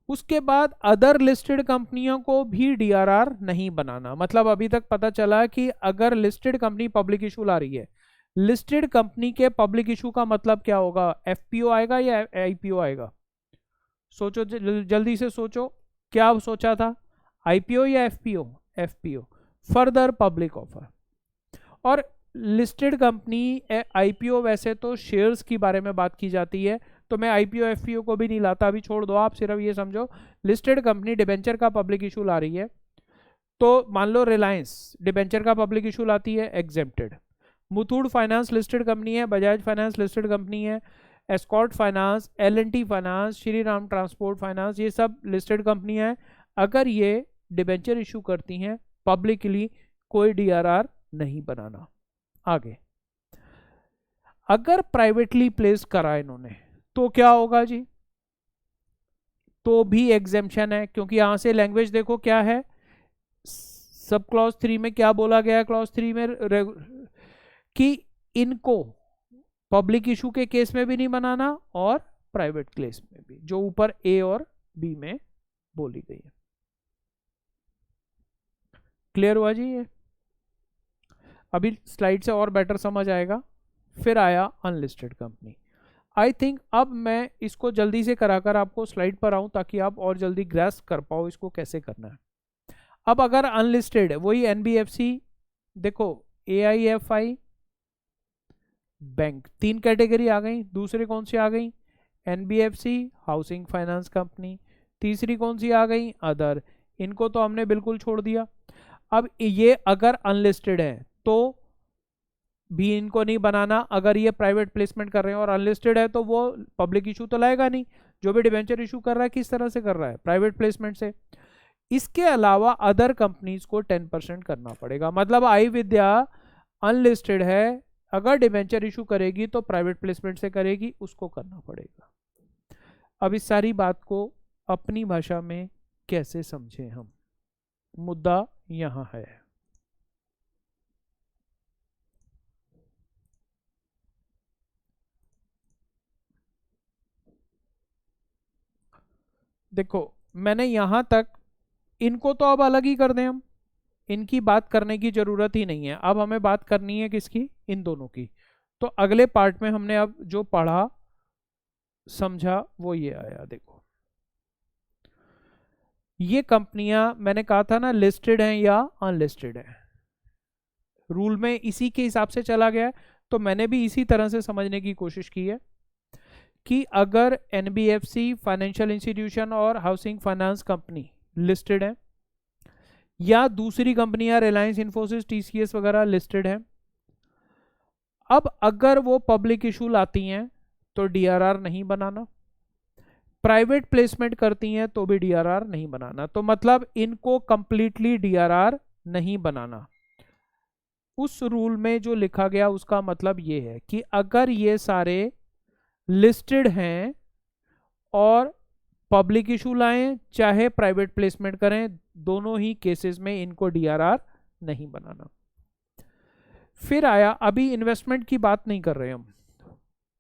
उसके बाद अदर लिस्टेड कंपनियों को भी DRR नहीं बनाना। मतलब अभी तक पता चला कि अगर लिस्टेड कंपनी पब्लिक इशू ला रही है, लिस्टेड कंपनी के पब्लिक इशू का मतलब क्या होगा? FPO आएगा या IPO आएगा? सोचो, जल्दी से सोचो, क्या सोचा था? IPO या FPO? FPO, further public offer. और लिस्टेड कंपनी IPO वैसे तो शेयर्स की बारे में बात की जाती है, तो मैं IPO FPO को भी नहीं लाता, अभी छोड़ दो। आप सिर्फ ये समझो लिस्टेड कंपनी डिबेंचर का पब्लिक इशू ला रही है, तो मान लो रिलायंस डिबेंचर का पब्लिक इशू लाती है, exempted. Muthoot finance listed company है, बजाज फाइनेंस लिस्टेड कंपनी है, escort finance, L&T finance, Shri Ram transport finance, ये सब लिस्टेड कंपनियां हैं। अगर ये डिबेंचर इशू करती हैं पब्लिकली, कोई DRR नहीं बनाना। आगे, अगर प्राइवेटली प्लेस करा इन्होंने तो क्या होगा जी? तो भी एग्जेम्पशन है, क्योंकि यहां से लैंग्वेज देखो क्या है, सब क्लॉज 3 में क्या बोला गया है, क्लॉज 3 में कि इनको पब्लिक इशू के केस में भी नहीं बनाना और प्राइवेट केस में भी, जो ऊपर A और B में बोली गई है। क्लियर हुआ जी? ये अभी स्लाइड से और बेटर समझ आएगा। फिर आया अनलिस्टेड कंपनी। आई थिंक अब मैं इसको जल्दी से कराकर आपको स्लाइड पर आऊं ताकि आप और जल्दी ग्रैस्प कर पाओ इसको कैसे करना है। अब अगर अनलिस्टेड है, वही NBFC, देखो AIFI बैंक, 3 कैटेगरी आ गई। दूसरी कौन सी आ गई? NBFC housing finance company. तीसरी कौन सी आ गई? अदर। इनको तो हमने बिल्कुल छोड़ दिया। अब ये अगर अनलिस्टेड है तो भी इनको नहीं बनाना। अगर ये प्राइवेट प्लेसमेंट कर रहे हैं और अनलिस्टेड है तो वो पब्लिक इशू तो लाएगा नहीं। जो भी डिवेंचर इशू कर रहा है किस तरह से कर रहा है? प्राइवेट प्लेसमेंट से। इसके अलावा अदर कंपनीज को 10% करना पड़ेगा। मतलब आई विद्या अनलिस्टेड है, अगर डिवेंचर इशू करेगी तो प्राइवेट प्लेसमेंट से करेगी, उसको करना पड़ेगा। अब इस सारी बात को अपनी भाषा में कैसे समझें हम, मुद्दा यहां है। देखो मैंने यहां तक, इनको तो अब अलग ही कर दें हम, इनकी बात करने की जरूरत ही नहीं है। अब हमें बात करनी है किसकी? इन दोनों की। तो अगले पार्ट में हमने अब जो पढ़ा समझा वो ये आया। देखो ये कंपनियां मैंने कहा था ना, लिस्टेड हैं या अनलिस्टेड है, रूल में इसी के हिसाब से चला गया है। तो मैंने भी इसी तरह से समझने की कोशिश की है कि अगर NBFC फाइनेंशियल इंस्टीट्यूशन और हाउसिंग फाइनेंस कंपनी लिस्टेड है, या दूसरी कंपनियां रिलायंस, इंफोसिस, TCS वगैरह लिस्टेड है, अब अगर वो पब्लिक इशू लाती हैं तो DRR नहीं बनाना, प्राइवेट प्लेसमेंट करती हैं तो भी DRR नहीं बनाना। तो मतलब इनको कंप्लीटली DRR नहीं बनाना। उस रूल में जो लिखा गया उसका मतलब ये है कि अगर ये सारे लिस्टेड हैं और पब्लिक इशू लाएं चाहे प्राइवेट प्लेसमेंट करें, दोनों ही केसेस में इनको DRR नहीं बनाना। फिर आया, अभी इन्वेस्टमेंट की बात नहीं कर रहे हम,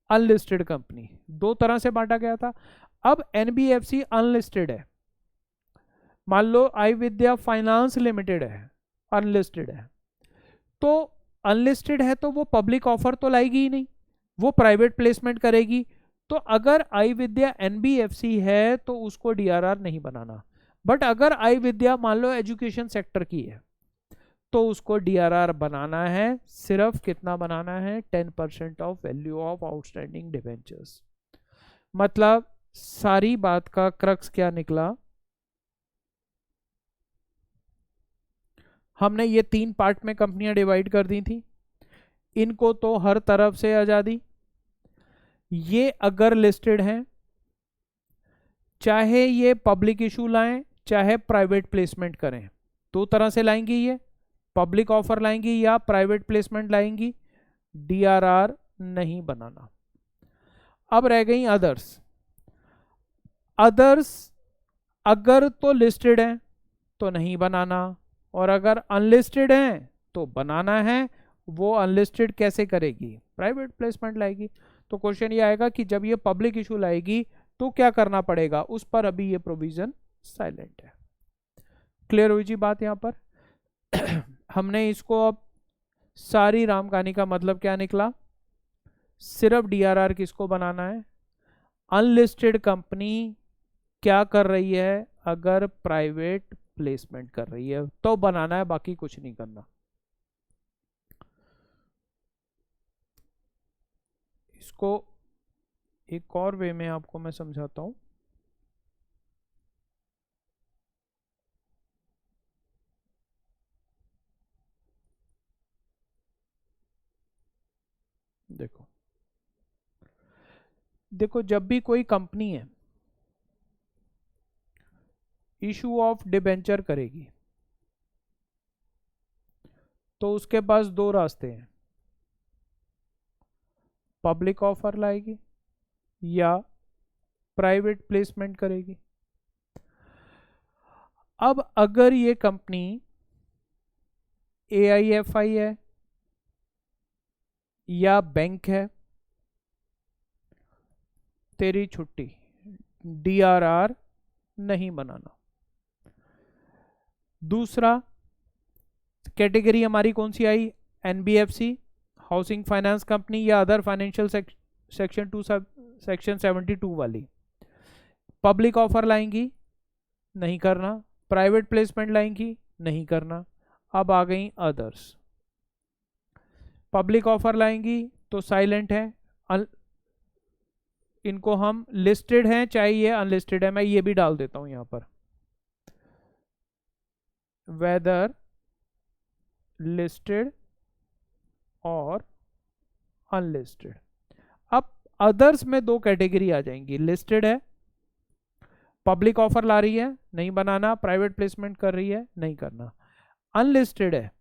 अनलिस्टेड कंपनी दो तरह से बांटा गया था। अब NBFC अनलिस्टेड है, मान लो आई विद्या फाइनेंस लिमिटेड है, अनलिस्टेड है, तो अनलिस्टेड है तो वो पब्लिक ऑफर तो लाएगी ही नहीं, वो प्राइवेट प्लेसमेंट करेगी। तो अगर आई विद्या NBFC है तो उसको DRR नहीं बनाना। बट अगर आई विद्या मान लो एजुकेशन सेक्टर की है तो उसको DRR बनाना है। सिर्फ कितना बनाना है? 10% of value of outstanding debentures. मतलब सारी बात का क्रक्स क्या निकला? हमने ये 3 पार्ट में कंपनियां डिवाइड कर दी थी, इनको तो हर तरफ से आजादी। ये अगर लिस्टेड हैं, चाहे ये पब्लिक इशू लाएं चाहे प्राइवेट प्लेसमेंट करें, दो तरह से लाएंगी, ये पब्लिक ऑफर लाएंगी या प्राइवेट प्लेसमेंट लाएंगी, DRR नहीं बनाना। अब रह गई अदर्स। अदर्स अगर तो लिस्टेड हैं तो नहीं बनाना, और अगर अनलिस्टेड हैं तो बनाना है। वो अनलिस्टेड कैसे करेगी? प्राइवेट प्लेसमेंट लाएगी। तो क्वेश्चन ये आएगा कि जब ये पब्लिक इशू लाएगी तो क्या करना पड़ेगा? उस पर अभी ये प्रोविजन साइलेंट है। क्लियर हुई जी बात यहां पर? हमने इसको अब सारी राम कहानी का मतलब क्या निकला? सिर्फ DRR किसको बनाना है? अनलिस्टेड कंपनी क्या कर रही है? अगर प्राइवेट प्लेसमेंट कर रही है तो बनाना है, बाकी कुछ नहीं करना। इसको एक और वे में आपको मैं समझाता हूं। देखो देखो जब भी कोई कंपनी है इशू ऑफ डिबेंचर करेगी तो उसके पास दो रास्ते हैं, पब्लिक ऑफर लाएगी या प्राइवेट प्लेसमेंट करेगी। अब अगर ये कंपनी AIFI है या बैंक है, तेरी छुट्टी, DRR नहीं बनाना। दूसरा कैटेगरी हमारी कौन सी आई, NBFC, हाउसिंग फाइनेंस कंपनी या अदर फाइनेंशियल सेक्शन 72 वाली। पब्लिक ऑफर लाएंगी, नहीं करना। प्राइवेट प्लेसमेंट लाएंगी, नहीं करना। अब आ गई अदर्स। पब्लिक ऑफर लाएंगी तो साइलेंट है, इनको हम लिस्टेड हैं चाहे ये अनलिस्टेड है, मैं ये भी डाल देता हूं यहां पर, वेदर लिस्टेड और अनलिस्टेड। अब अदर्स में दो कैटेगरी आ जाएंगी, लिस्टेड है, पब्लिक ऑफर ला रही है, नहीं बनाना। प्राइवेट प्लेसमेंट कर रही है, नहीं करना। अनलिस्टेड है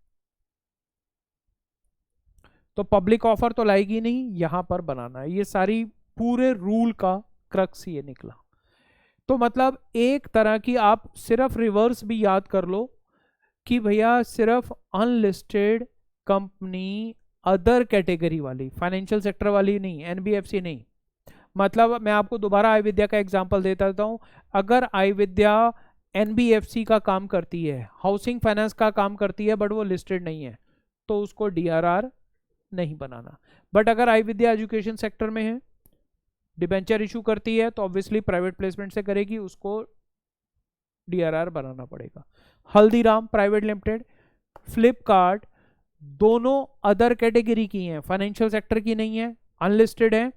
तो पब्लिक ऑफर तो लाएगी नहीं, यहां पर बनाना है। ये सारी पूरे रूल का क्रक्स ये निकला। तो मतलब एक तरह की आप सिर्फ रिवर्स भी याद कर लो कि भैया सिर्फ अनलिस्टेड कंपनी, अदर कैटेगरी वाली, फाइनेंशियल सेक्टर वाली नहीं, NBFC नहीं। मतलब मैं आपको दोबारा आई विद्या का एग्जांपल देता हूं। अगर आई विद्या NBFC का काम करती है, हाउसिंग फाइनेंस का काम करती है, बट वो लिस्टेड नहीं है, तो उसको DRR नहीं बनाना। बट अगर आई विद्या एजुकेशन सेक्टर में है, डिबेंचर इशू करती है, तो ऑब्वियसली प्राइवेट प्लेसमेंट से करेगी, उसको DRR बनाना पड़ेगा। हल्दीराम प्राइवेट लिमिटेड, फ्लिपकार्ट, दोनों अदर कैटेगरी की हैं, फाइनेंशियल सेक्टर की नहीं है, अनलिस्टेड है।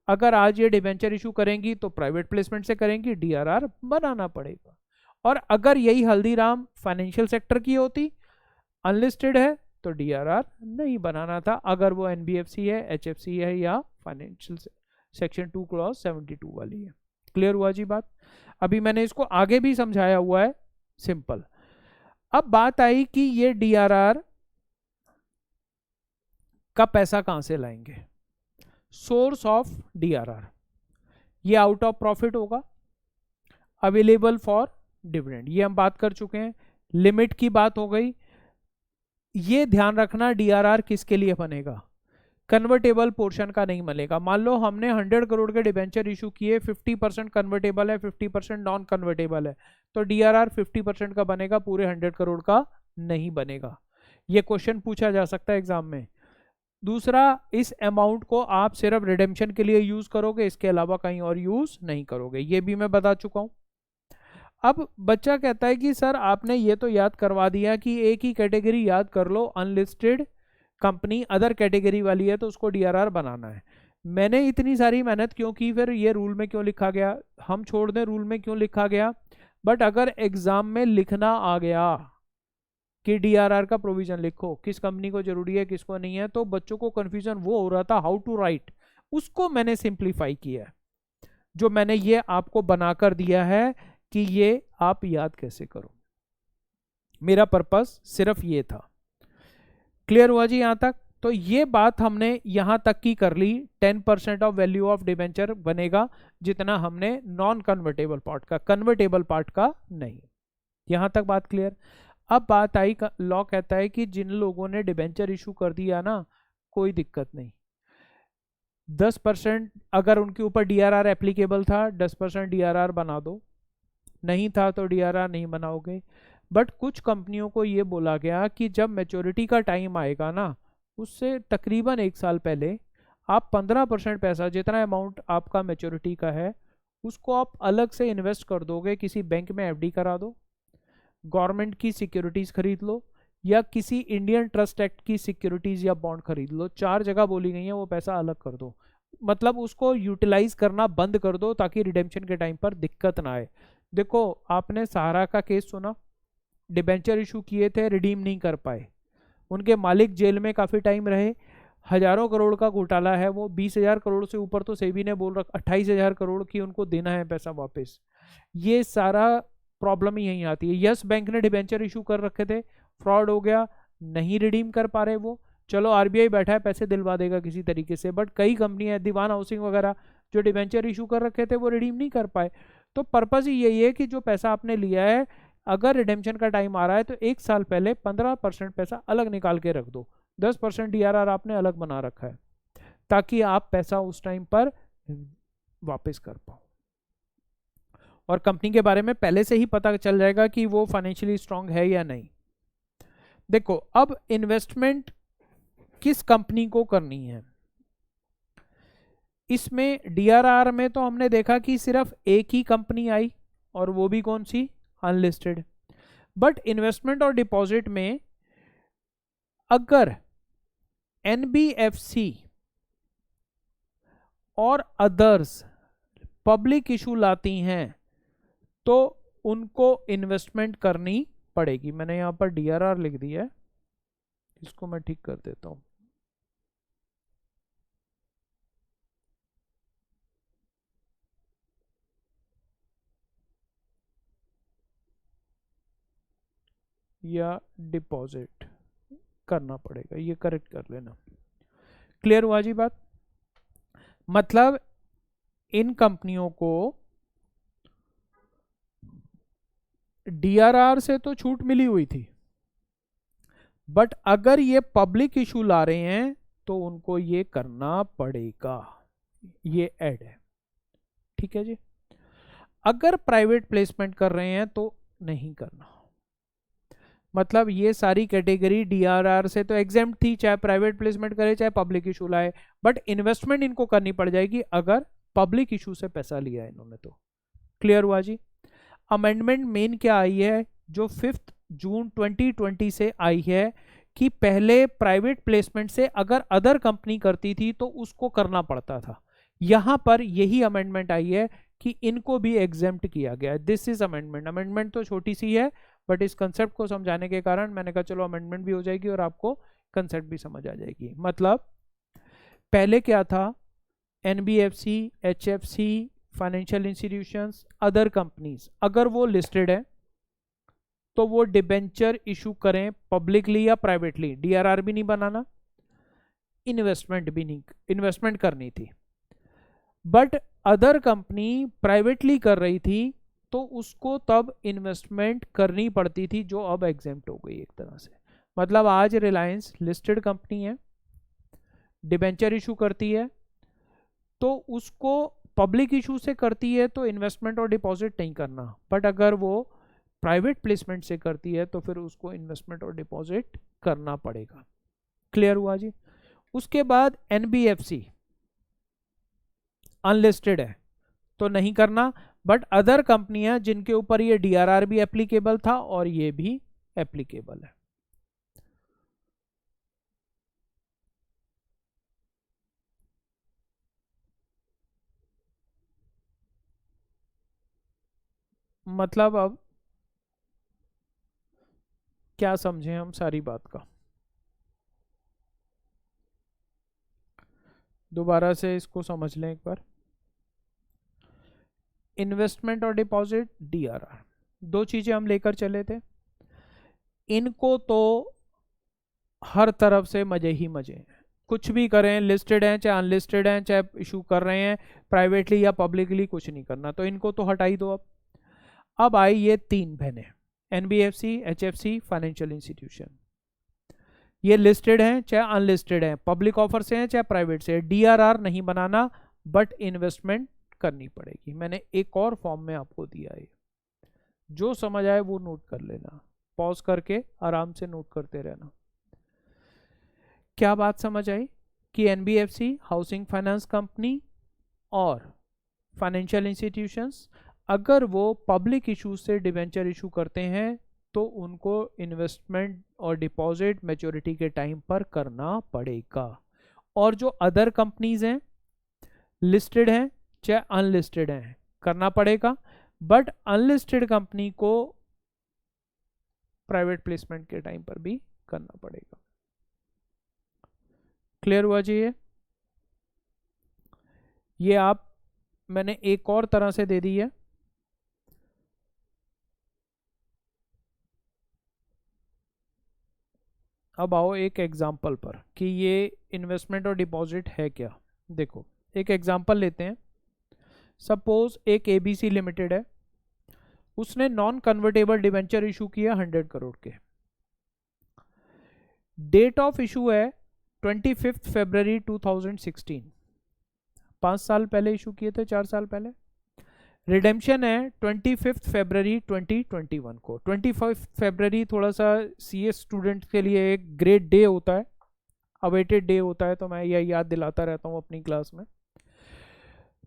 अगर आज ये डिबेंचर इशू करेंगी तो प्राइवेट प्लेसमेंट से करेंगी, DRR बनाना पड़ेगा। और अगर यही हल्दीराम फाइनेंशियल सेक्टर की होती, अनलिस्टेड है, तो DRR नहीं बनाना था, अगर वो NBFC है, HFC है या फाइनेंशियल सेक्शन 2 क्लॉज 72 वाली है। क्लियर हुआ जी बात? अभी मैंने इसको आगे भी समझाया हुआ है, सिंपल। अब बात आई कि ये DRR का पैसा कहां से लाएंगे। सोर्स ऑफ DRR, ये आउट ऑफ प्रॉफिट होगा, अवेलेबल फॉर डिविडेंड, ये हम बात कर चुके हैं। लिमिट की बात हो गई। ये ध्यान रखना DRR किसके लिए बनेगा, कन्वर्टेबल पोर्शन का नहीं बनेगा। मान लो हमने 100 करोड़ के डिबेंचर इशू किए, 50% कन्वर्टेबल है, 50% नॉन कन्वर्टेबल है, तो DRR 50% का बनेगा, पूरे 100 करोड़ का नहीं बनेगा। ये क्वेश्चन पूछा जा सकता है एग्जाम में। दूसरा, इस अमाउंट को आप सिर्फ रिडेम्पशन के लिए यूज करोगे, इसके अलावा कहीं और यूज नहीं करोगे, ये भी मैं बता चुका हूं। अब बच्चा कहता है कि सर आपने ये तो याद करवा दिया कि एक ही कैटेगरी याद कर लो, अनलिस्टेड कंपनी अदर कैटेगरी वाली है तो उसको DRR बनाना है। मैंने इतनी सारी मेहनत क्यों की, फिर ये रूल में क्यों लिखा गया, हम छोड़ दें रूल में क्यों लिखा गया। बट अगर एग्जाम में लिखना आ गया कि DRR का प्रोविजन लिखो, किस कंपनी को जरूरी है किसको नहीं है, तो बच्चों को कंफ्यूजन वो हो रहा था हाउ टू राइट, उसको मैंने सिंप्लीफाई किया, जो मैंने ये आपको बनाकर दिया है कि ये आप याद कैसे करो। मेरा पर्पस सिर्फ ये था। क्लियर हुआ जी यहां तक? तो ये बात हमने यहां तक की कर ली, 10% ऑफ वैल्यू ऑफ डिबेंचर बनेगा, जितना हमने नॉन कन्वर्टेबल पार्ट का, कन्वर्टेबल पार्ट का नहीं। यहां तक बात क्लियर? अब बात आई, लॉ कहता है कि जिन लोगों ने डिबेंचर इशू कर दिया ना, कोई दिक्कत नहीं, 10% अगर उनके ऊपर DRR एप्लीकेबल था, 10% DRR बना दो, नहीं था तो DRR नहीं बनाओगे। बट कुछ कंपनियों को ये बोला गया कि जब मैच्योरिटी का टाइम आएगा ना, उससे तकरीबन 1 साल पहले आप 15% पैसा, जितना अमाउंट आपका मैच्योरिटी का है, उसको आप अलग से इन्वेस्ट कर दोगे, किसी बैंक में FD करा दो, गवर्नमेंट की सिक्योरिटीज खरीद लो, या किसी इंडियन ट्रस्ट एक्ट की सिक्योरिटीज या बॉन्ड खरीद लो। 4 जगह बोली गई है, वो पैसा अलग कर दो, मतलब उसको यूटिलाइज करना बंद कर दो ताकि रिडेम्पशन के टाइम पर दिक्कत ना आए। देखो आपने सहारा का केस सुना, डिबेंचर इशू किए थे, रिडीम नहीं कर पाए, उनके मालिक जेल में काफी टाइम रहे, हजारों करोड़ का घोटाला है, वो 20,000 करोड़ से ऊपर तो सेबी ने बोल रखा, 28,000 करोड़ की उनको देना है पैसा वापस। ये सारा प्रॉब्लम ही यहीं आती है। यस बैंक ने डिबेंचर इशू कर रखे थे, फ्रॉड हो गया, नहीं रिडीम कर पा रहे वो, चलो आरबीआई बैठा है पैसे दिलवा देगा किसी तरीके से, बट कई कंपनियां, दीवान हाउसिंग वगैरह, जो डिबेंचर इशू कर रखे थे वो रिडीम नहीं कर पाए। तो पर्पज ही यही है कि जो पैसा आपने लिया है, अगर रिडेम्पशन का टाइम आ रहा है तो 1 साल पहले 15% पैसा अलग निकाल के रख दो, 10% डीआरआर आपने अलग बना रखा है, ताकि आप पैसा उस टाइम पर वापस कर पाओ। और कंपनी के बारे में पहले से ही पता चल जाएगा कि वो फाइनेंशियली स्ट्रांग है या नहीं। देखो, अब इन्वेस्टमेंट किस कंपनी को करनी है, इसमें डीआरआर में तो हमने देखा कि सिर्फ एक ही कंपनी आई, और वो भी कौन सी, अनलिस्टेड। बट इन्वेस्टमेंट और डिपॉजिट में अगर एनबीएफसी और अदर्स पब्लिक इशू लाती हैं तो उनको इन्वेस्टमेंट करनी पड़ेगी। मैंने यहां पर डीआरआर लिख दिया है, इसको मैं ठीक कर देता हूं। या डिपॉजिट करना पड़ेगा, ये करेक्ट कर लेना। क्लियर हुआ जी बात? मतलब इन कंपनियों को डीआरआर से तो छूट मिली हुई थी, बट अगर ये पब्लिक इशू ला रहे हैं तो उनको ये करना पड़ेगा, ये ऐड है। ठीक है जी। अगर प्राइवेट प्लेसमेंट कर रहे हैं तो नहीं करना, मतलब ये सारी कैटेगरी डीआरआर से तो एग्जेम्प्ट थी, चाहे प्राइवेट प्लेसमेंट करे चाहे पब्लिक इशू लाए, बट इन्वेस्टमेंट इनको करनी पड़ जाएगी अगर पब्लिक इशू से पैसा लिया है इन्होंने तो। क्लियर हुआ जी? अमेंडमेंट मेन क्या आई है, जो 5 जून 2020 से आई है, कि पहले प्राइवेट प्लेसमेंट से अगर अदर कंपनी करती थी तो उसको करना पड़ता था। यहां पर यही अमेंडमेंट आई है कि इनको भी एग्जेम्प्ट किया गया है। This is amendment. अमेंडमेंट तो छोटी सी है, बट इस कंसेप्ट को समझाने के कारण मैंने कहा चलो अमेंडमेंट भी हो जाएगी और आपको कंसेप्ट भी समझ आ जाएगी। मतलब पहले क्या था, NBFC, HFC, financial institutions, other companies, अगर वो लिस्टेड है तो वो डिबेंचर इशू करें पब्लिकली या प्राइवेटली, डीआरआर भी नहीं बनाना, इन्वेस्टमेंट भी नहीं, इन्वेस्टमेंट करनी थी। बट अदर कंपनी प्राइवेटली कर रही थी तो उसको तब इन्वेस्टमेंट करनी पड़ती थी, जो अब एग्जेम्प्ट हो गई एक तरह से। मतलब आज रिलायंस लिस्टेड कंपनी है, डिबेंचर इशू करती है, तो उसको पब्लिक इशू से करती है तो इन्वेस्टमेंट और डिपॉजिट नहीं करना, बट अगर वो प्राइवेट प्लेसमेंट से करती है तो फिर उसको इन्वेस्टमेंट और डिपॉजिट करना पड़ेगा। क्लियर हुआ जी? उसके बाद एनबीएफसी अनलिस्टेड है तो नहीं करना, बट अदर कंपनियां जिनके ऊपर ये डीआरआर भी एप्लीकेबल था और ये भी एप्लीकेबल है। मतलब अब क्या समझे हम सारी बात का, दोबारा से इसको समझ लें एक बार। इन्वेस्टमेंट और डिपॉजिट, डीआरआर, दो चीजें हम लेकर चले थे। इनको तो हर तरफ से मजे ही मजे हैं, कुछ भी करें, लिस्टेड हैं चाहे अनलिस्टेड हैं, चाहे इशू कर रहे हैं प्राइवेटली या पब्लिकली, कुछ नहीं करना, तो इनको तो हटा ही दो। अब आई ये 3 बहनें, एनबीएफसी, एचएफसी, फाइनेंशियल इंस्टीट्यूशन, ये लिस्टेड हैं चाहे अनलिस्टेड हैं, पब्लिक ऑफर से हैं चाहे प्राइवेट से, डीआरआर नहीं बनाना बट इन्वेस्टमेंट करनी पड़ेगी। मैंने एक और फॉर्म में आपको दिया है, जो समझ आए वो नोट कर लेना, पॉज करके आराम से नोट करते रहना। क्या बात समझ आई कि एनबीएफसी, हाउसिंग फाइनेंस कंपनी और फाइनेंशियल इंस्टीट्यूशंस अगर वो पब्लिक इशू से डिवेंचर इशू करते हैं तो उनको इन्वेस्टमेंट और डिपॉजिट मैच्योरिटी के टाइम पर करना पड़ेगा। और जो अदर कंपनीज हैं, लिस्टेड हैं चाहे अनलिस्टेड हैं, करना पड़ेगा, बट अनलिस्टेड कंपनी को प्राइवेट प्लेसमेंट के टाइम पर भी करना पड़ेगा। क्लियर हुआ जी? ये आप मैंने एक और तरह से दे दी है। अब आओ एक एग्जाम्पल पर कि ये इन्वेस्टमेंट और डिपॉजिट है क्या। देखो एक एग्जाम्पल लेते हैं। सपोज एक एबीसी लिमिटेड है, उसने नॉन कन्वर्टेबल डिवेंचर इशू किया 100 करोड़ के। डेट ऑफ इशू है 25 फरवरी 2016, 5 साल पहले इशू किए थे, 4 साल पहले। रिडेम्पशन है 25 फरवरी 2021 को। 25 फरवरी थोड़ा सा सीएस स्टूडेंट के लिए एक ग्रेट डे होता है, अवेटेड डे होता है, तो मैं यह याद दिलाता रहता हूँ अपनी क्लास में।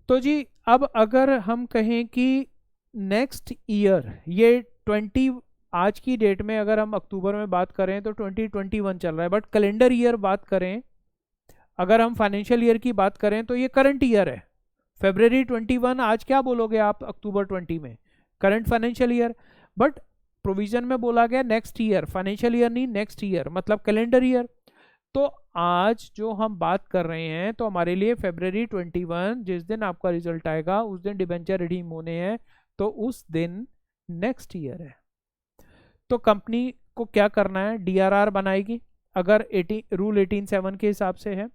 तो जी अब अगर हम कहें कि नेक्स्ट ईयर ये 20, आज की डेट में अगर हम अक्टूबर में बात करें तो 2021 चल रहा है, बट कैलेंडर ईयर बात करें, अगर हम फाइनेंशियल ईयर की बात करें तो ये करंट ईयर है। फरवरी 21, आज क्या बोलोगे आप अक्टूबर 20 में? Current financial year. But provision में बोला गया नेक्स्ट ईयर, फाइनेंशियल ईयर नहीं, नेक्स्ट ईयर मतलब कैलेंडर ईयर। तो आज जो हम बात कर रहे हैं तो हमारे लिए फरवरी 21 जिस दिन आपका रिजल्ट आएगा उस दिन डिबेंचर रिडीम होने हैं, तो उस दिन नेक्स्ट ईयर है। तो कंपनी को क्या करना है, डीआरआर बनाएगी। अगर 18 रूल 18(7) के हिसाब से है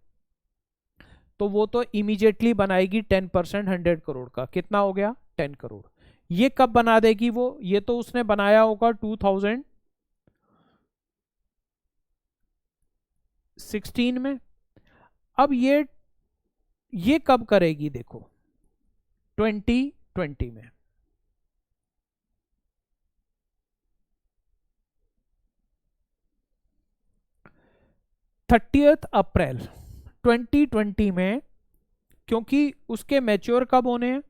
तो वो तो इमीडिएटली बनाएगी 10% 100 करोड़ का। कितना हो गया? 10 करोड़। ये कब बना देगी वो? ये तो उसने बनाया होगा 2016 में। अब ये कब करेगी? देखो 2020 में। 30 अप्रैल 2020 में, क्योंकि उसके मैच्योर कब होने हैं?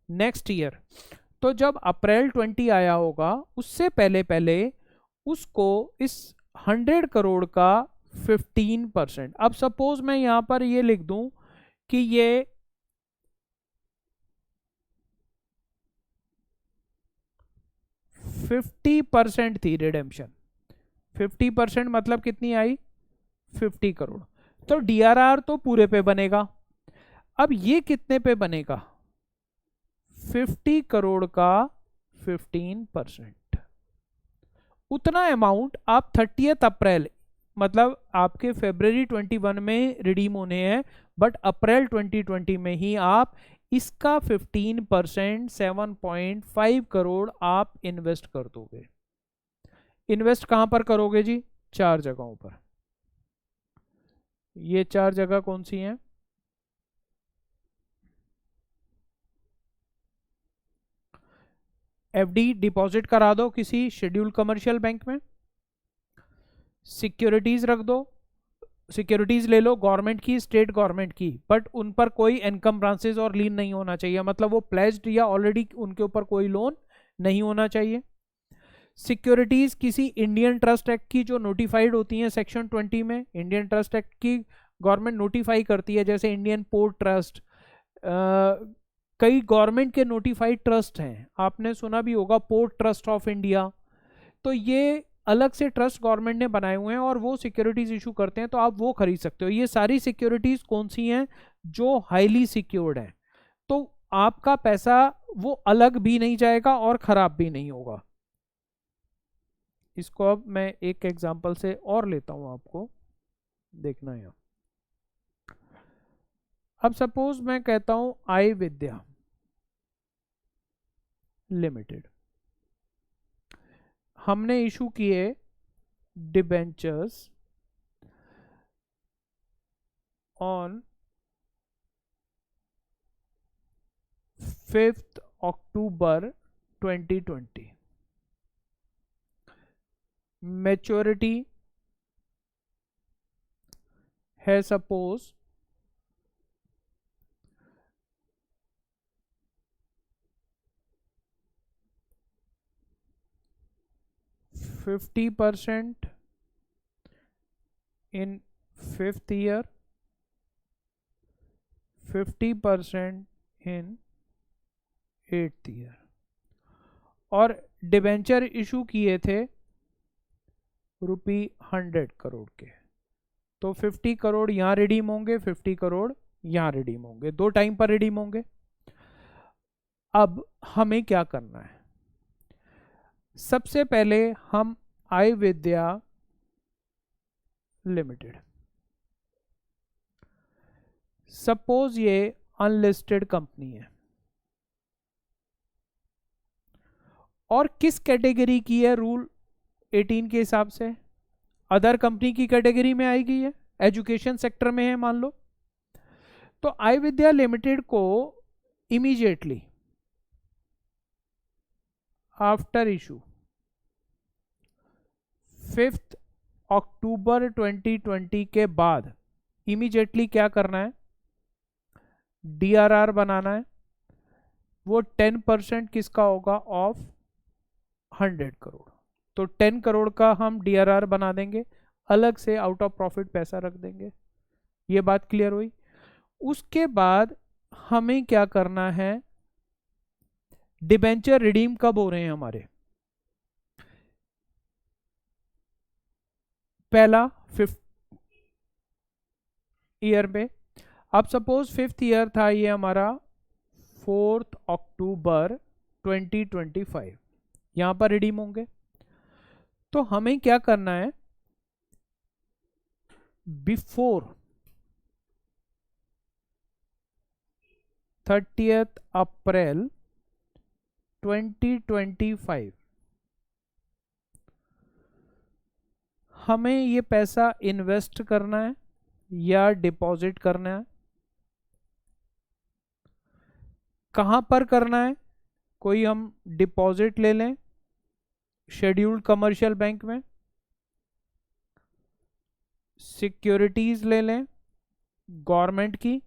Next year. तो जब अप्रैल 20 आया होगा उससे पहले पहले उसको इस 100 करोड़ का 15%, अब सपोज मैं यहां पर ये लिख दूं कि ये 50% थी रिडेम्पशन। 50% मतलब कितनी आई? 50 करोड़। तो डीआरआर तो पूरे पे बनेगा। अब ये कितने पे बनेगा? 50 करोड़ का 15%। उतना अमाउंट आप 30 अप्रैल, मतलब आपके फरवरी 21 में रिडीम होने हैं, बट अप्रैल 2020 में ही आप इसका 15% 7.5 करोड़ आप इन्वेस्ट कर दोगे। इन्वेस्ट कहां पर करोगे जी? 4 जगहों पर। ये 4 जगह कौन सी हैं? एफडी डिपॉजिट करा दो किसी शेड्यूल कमर्शियल बैंक में, सिक्योरिटीज रख दो, सिक्योरिटीज ले लो गवर्नमेंट की, स्टेट गवर्नमेंट की, बट उन पर कोई इनकम ब्रांचेस और लीन नहीं होना चाहिए, मतलब वो प्लेज्ड या ऑलरेडी उनके ऊपर कोई लोन नहीं होना चाहिए। सिक्योरिटीज किसी इंडियन ट्रस्ट एक्ट की जो नोटिफाइड होती हैं सेक्शन 20 में, इंडियन ट्रस्ट एक्ट की गवर्नमेंट नोटिफाई करती है, जैसे इंडियन पोर्ट ट्रस्ट, कई गवर्नमेंट के नोटिफाइड ट्रस्ट हैं, आपने सुना भी होगा पोर्ट ट्रस्ट ऑफ इंडिया। तो ये अलग से ट्रस्ट गवर्नमेंट ने बनाए हुए हैं और वो सिक्योरिटीज इशू करते हैं, तो आप वो खरीद सकते हो। ये सारी सिक्योरिटीज कौन सी हैं? जो हाईली सिक्योर्ड हैं। तो आपका पैसा वो अलग भी नहीं जाएगा और खराब भी नहीं होगा। इसको अब मैं एक एग्जांपल से और लेता हूं, आपको देखना है। अब सपोज मैं कहता हूं आई विद्या लिमिटेड, हमने इशू किए डिबेंचर्स ऑन 5 अक्टूबर 2020। मैच्योरिटी है suppose 50% in 5th year, 50% in 8th year, और डिबेंचर इशू किए थे ₹100 करोड़ के। तो 50 करोड़ यहाँ रिडीम होंगे, 50 करोड़ यहाँ रिडीम होंगे, 2 टाइम पर रिडीम होंगे। अब हमें क्या करना है, सबसे पहले हम आई विद्या लिमिटेड, सपोज ये अनलिस्टेड कंपनी है और किस कैटेगरी की है, रूल 18 के हिसाब से अदर कंपनी की कैटेगरी में आएगी, है एजुकेशन सेक्टर में है मान लो। तो आई विद्या लिमिटेड को इमीडिएटली आफ्टर इशू 5 अक्टूबर 2020 के बाद इमीडिएटली क्या करना है, डीआरआर बनाना है। वो 10% किसका होगा, ऑफ 100 करोड़। तो 10 करोड़ का हम डीआरआर बना देंगे, अलग से आउट ऑफ प्रॉफिट पैसा रख देंगे। ये बात क्लियर हुई। उसके बाद हमें क्या करना है, डिबेंचर रिडीम कब हो रहे हैं हमारे, पहला 5th ईयर में। अब सपोज 5th ईयर था ये हमारा 4 अक्टूबर 2025, यहां पर रिडीम होंगे। तो हमें क्या करना है, बिफोर 30th अप्रैल 2025 हमें ये पैसा इन्वेस्ट करना है या डिपॉजिट करना है। कहां पर करना है, कोई हम डिपॉजिट ले लें शेड्यूल्ड कमर्शियल बैंक में, सिक्योरिटीज ले लें गवर्नमेंट की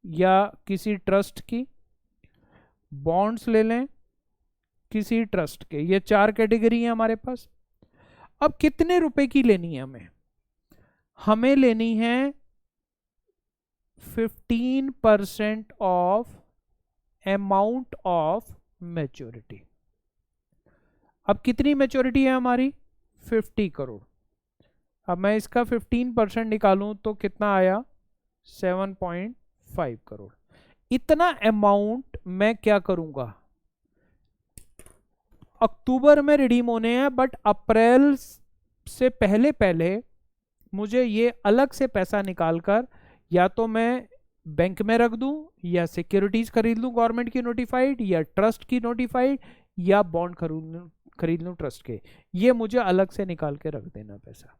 या किसी ट्रस्ट की, बॉन्ड्स ले लें किसी ट्रस्ट के। ये 4 कैटेगरी है हमारे पास। अब कितने रुपए की लेनी है हमें, हमें लेनी है 15% ऑफ अमाउंट ऑफ मैच्योरिटी। अब कितनी मैच्योरिटी है हमारी, 50 करोड़। अब मैं इसका 15% निकालूं तो कितना आया, 7.5 करोड़। इतना अमाउंट मैं क्या करूंगा, अक्टूबर में रिडीम होने हैं, बट अप्रैल से पहले पहले मुझे ये अलग से पैसा निकालकर या तो मैं बैंक में रख दूं या सिक्योरिटीज खरीद लूं गवर्नमेंट की नोटिफाइड या ट्रस्ट की नोटिफाइड या बॉन्ड खरीद लूं ट्रस्ट के। ये मुझे अलग से निकाल के रख देना पैसा,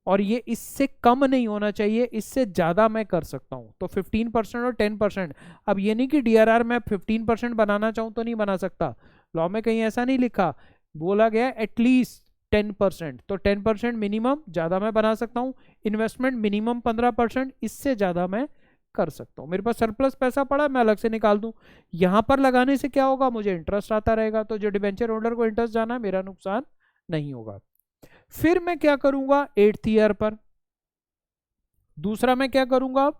और ये इससे कम नहीं होना चाहिए, इससे ज्यादा मैं कर सकता हूं। तो 15% और 10%। अब ये नहीं कि डीआरआर में 15% बनाना चाहूं तो नहीं बना सकता, लॉ में कहीं ऐसा नहीं लिखा, बोला गया एटलीस्ट 10%। तो 10% मिनिमम, ज्यादा मैं बना सकता हूं। इन्वेस्टमेंट मिनिमम 15%, इससे ज्यादा मैं कर सकता हूं। मेरे पास सरप्लस पैसा पड़ा, मैं अलग से निकाल दूं। यहां पर लगाने से क्या होगा, मुझे इंटरेस्ट आता रहेगा, तो जो डिबेंचर होल्डर को इंटरेस्ट जाना है, मेरा नुकसान नहीं होगा। फिर मैं क्या करूंगा 8th ईयर पर, दूसरा मैं क्या करूंगा,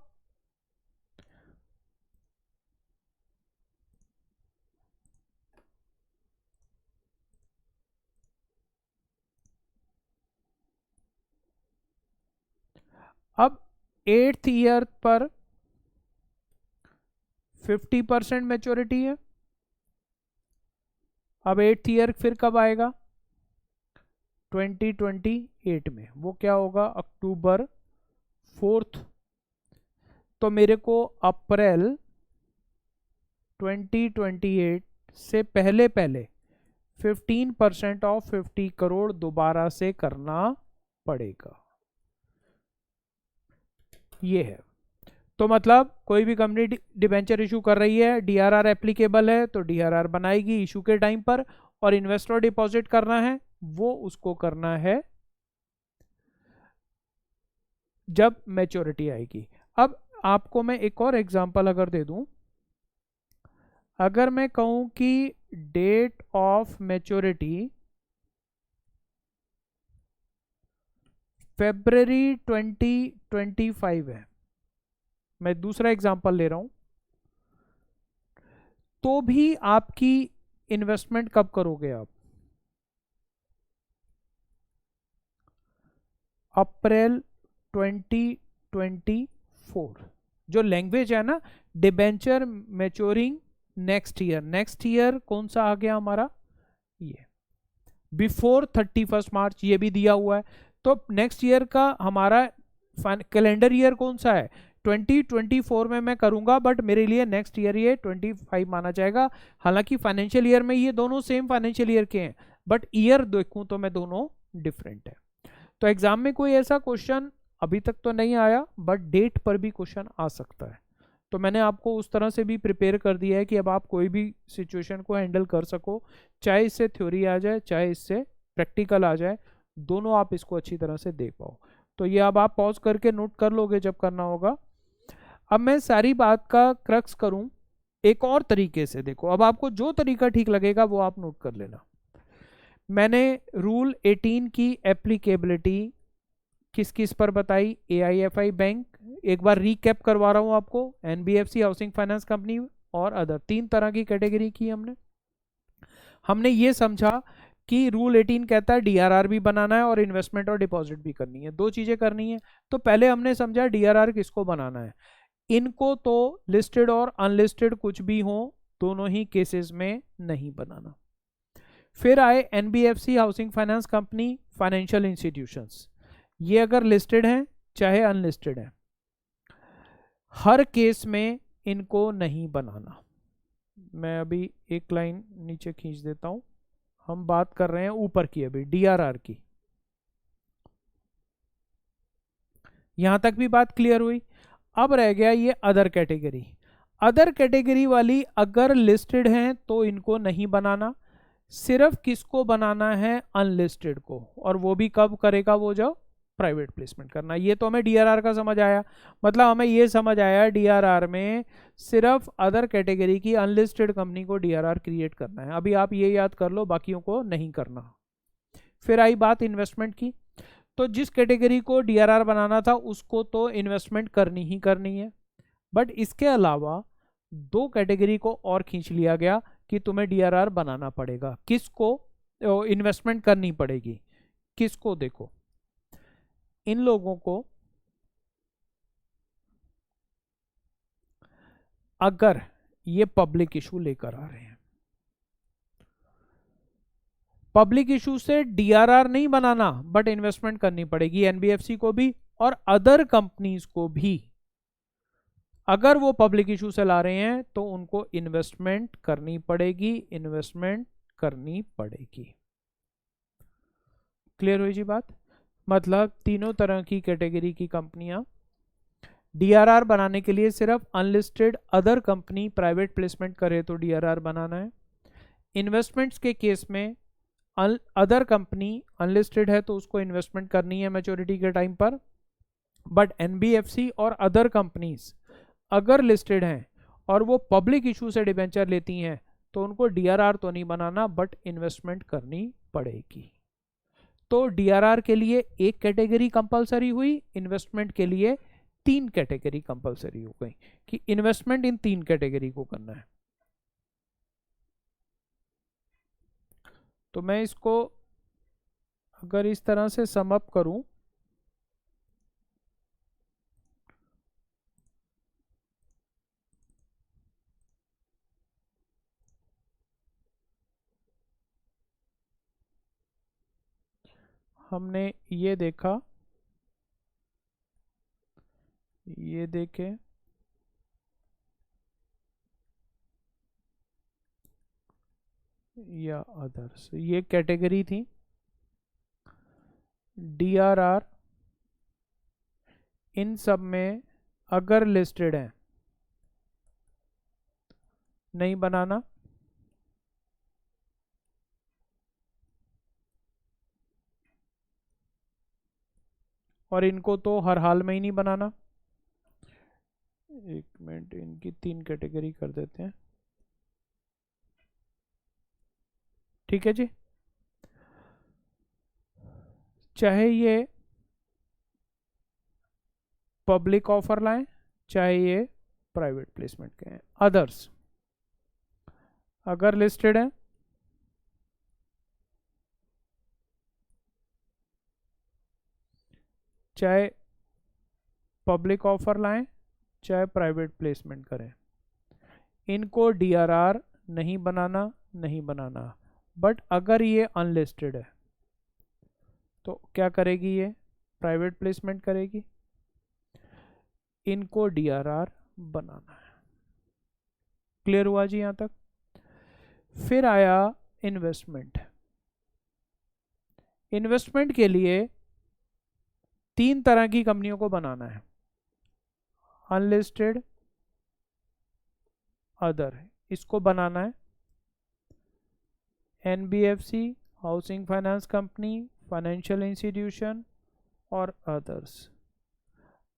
अब 8th ईयर पर 50% मैच्योरिटी है। अब 8th ईयर फिर कब आएगा, 2028 में। वो क्या होगा, अक्टूबर 4th। तो मेरे को अप्रैल 2028 से पहले पहले 15% ऑफ 50 करोड़ दोबारा से करना पड़ेगा। ये है। तो मतलब कोई भी कंपनी डिबेंचर इशू कर रही है, डीआरआर एप्लीकेबल है, तो डीआरआर बनाएगी इशू के टाइम पर, और इन्वेस्टर डिपॉजिट करना है वो उसको करना है जब मैच्योरिटी आएगी। अब आपको मैं एक और एग्जांपल अगर दे दूं, अगर मैं कहूं कि डेट ऑफ मैच्योरिटी February 2025 है, मैं दूसरा एग्जांपल ले रहा हूं, तो भी आपकी इन्वेस्टमेंट कब करोगे आप, अप्रैल 2024। जो लैंग्वेज है ना, debenture maturing next year, next year कौन सा आ गया हमारा, ये बिफोर 31 मार्च, ये भी दिया हुआ है। तो नेक्स्ट ईयर का हमारा कैलेंडर ईयर कौन सा है, 2024 में मैं करूंगा, बट मेरे लिए नेक्स्ट ईयर ये 25 माना जाएगा। हालांकि फाइनेंशियल ईयर में ये दोनों सेम फाइनेंशियल ईयर के हैं, बट ईयर देखूं तो मैं दोनों डिफरेंट है। तो एग्जाम में कोई ऐसा क्वेश्चन अभी तक तो नहीं आया, बट डेट पर भी क्वेश्चन आ सकता है। तो मैंने आपको उस तरह से भी प्रिपेयर कर दिया है कि अब आप कोई भी सिचुएशन को हैंडल कर सको, चाहे इससे थ्योरी आ जाए चाहे इससे प्रैक्टिकल आ जाए, दोनों आप इसको अच्छी तरह से देख पाओ। तो ये अब आप पॉज करके नोट कर लोगे जब करना होगा। अब मैं सारी बात का क्रक्स करूं एक और तरीके से, देखो अब आपको जो तरीका ठीक लगेगा वो आप नोट कर लेना। मैंने रूल 18 की एप्लीकेबिलिटी किस किस पर बताई, AIFI बैंक, एक बार रीकैप करवा रहा हूं आपको, NBFC हाउसिंग फाइनेंस कंपनी और अदर, 3 तरह की कैटेगरी की हमने ये समझा कि रूल 18 कहता है DRR भी बनाना है और इन्वेस्टमेंट और डिपॉजिट भी करनी है, 2 चीजें करनी है। तो पहले हमने समझा DRR किसको बनाना है, इनको तो लिस्टेड और अनलिस्टेड कुछ भी हो दोनों ही केसेस में नहीं बनाना। फिर आए NBFC housing finance company, financial institutions, ये अगर लिस्टेड हैं चाहे अनलिस्टेड हैं, हर केस में इनको नहीं बनाना। मैं अभी एक लाइन नीचे खींच देता हूं, हम बात कर रहे हैं ऊपर की अभी DRR की, यहां तक भी बात क्लियर हुई। अब रह गया ये अदर कैटेगरी। अदर कैटेगरी वाली अगर लिस्टेड हैं तो इनको नहीं बनाना, सिर्फ किसको बनाना है, अनलिस्टेड को, और वो भी कब करेगा, वो जब प्राइवेट प्लेसमेंट करना। ये तो हमें DRR का समझ आया, मतलब हमें ये समझ आया DRR में सिर्फ अदर कैटेगरी की अनलिस्टेड कंपनी को DRR क्रिएट करना है। अभी आप ये याद कर लो, बाकियों को नहीं करना। फिर आई बात इन्वेस्टमेंट की, तो जिस कैटेगरी को DRR बनाना था उसको तो इन्वेस्टमेंट करनी ही करनी है, बट इसके अलावा 2 कैटेगरी को और खींच लिया गया कि तुम्हें DRR बनाना पड़ेगा। किसको, इन्वेस्टमेंट करनी पड़ेगी, किसको, देखो इन लोगों को अगर ये पब्लिक इशू लेकर आ रहे हैं, पब्लिक इशू से DRR नहीं बनाना बट इन्वेस्टमेंट करनी पड़ेगी NBFC को भी और अदर कंपनीज को भी। अगर वो पब्लिक इशू से ला रहे हैं तो उनको इन्वेस्टमेंट करनी पड़ेगी, इन्वेस्टमेंट करनी पड़ेगी। क्लियर हुई जी बात, मतलब तीनों तरह की कैटेगरी की कंपनियां DRR बनाने के लिए सिर्फ unlisted other company private placement करे तो DRR बनाना है। इन्वेस्टमेंट्स के केस में अदर कंपनी अनलिस्टेड है तो उसको इन्वेस्टमेंट करनी है मैच्योरिटी के टाइम पर, बट NBFC और अदर कंपनीज अगर लिस्टेड हैं और वो पब्लिक इशू से डिबेंचर लेती हैं तो उनको DRR तो नहीं बनाना बट इन्वेस्टमेंट करनी पड़ेगी। तो DRR के लिए 1 कैटेगरी कंपलसरी हुई, इन्वेस्टमेंट के लिए 3 कैटेगरी कंपलसरी हो गई कि इन्वेस्टमेंट इन 3 कैटेगरी को करना है। तो मैं इसको अगर इस तरह से सम अप करूं, हमने ये देखा, ये देखे, या अदर्स, ये कैटेगरी थी। DRR इन सब में अगर लिस्टेड है नहीं बनाना, और इनको तो हर हाल में ही नहीं बनाना। एक मिनट, इनकी 3 कैटेगरी कर देते हैं, ठीक है जी। चाहे ये पब्लिक ऑफर लाएं चाहे ये प्राइवेट प्लेसमेंट के हैं। अदर्स अगर लिस्टेड है चाहे पब्लिक ऑफर लाएं चाहे प्राइवेट प्लेसमेंट करें, इनको डीआरआर नहीं बनाना। बट अगर ये अनलिस्टेड है तो क्या करेगी, ये प्राइवेट प्लेसमेंट करेगी, इनको डीआरआर बनाना है। क्लियर हुआ जी यहां तक? फिर आया इन्वेस्टमेंट। इन्वेस्टमेंट के लिए 3 तरह की कंपनियों को बनाना है, अनलिस्टेड, अदर, इसको बनाना है। NBFC, housing finance company, financial institution और अदर्स।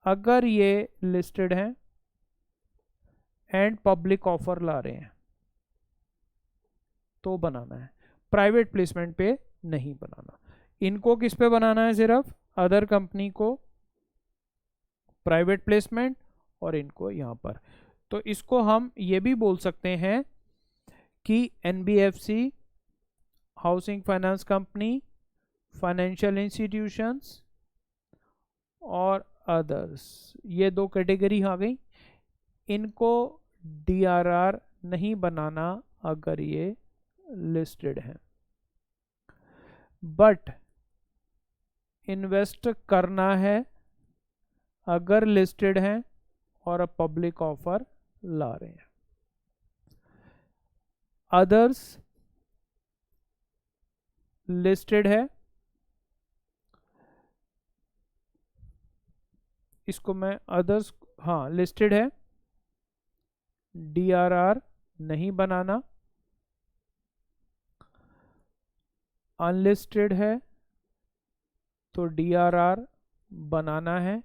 अगर ये लिस्टेड हैं एंड पब्लिक ऑफर ला रहे हैं तो बनाना है, प्राइवेट प्लेसमेंट पे नहीं बनाना। इनको किस पे बनाना है, सिर्फ अदर कंपनी को प्राइवेट प्लेसमेंट और इनको यहां पर। तो इसको हम ये भी बोल सकते हैं कि NBFC, housing finance company, financial institutions और अदर्स, ये 2 कैटेगरी आ गई। इनको डीआरआर नहीं बनाना अगर ये लिस्टेड है, बट इन्वेस्ट करना है अगर लिस्टेड है और पब्लिक ऑफर ला रहे हैं। अदर्स लिस्टेड है, इसको मैं अदर्स, हाँ लिस्टेड है, डीआरआर नहीं बनाना। अनलिस्टेड है तो डीआरआर बनाना है।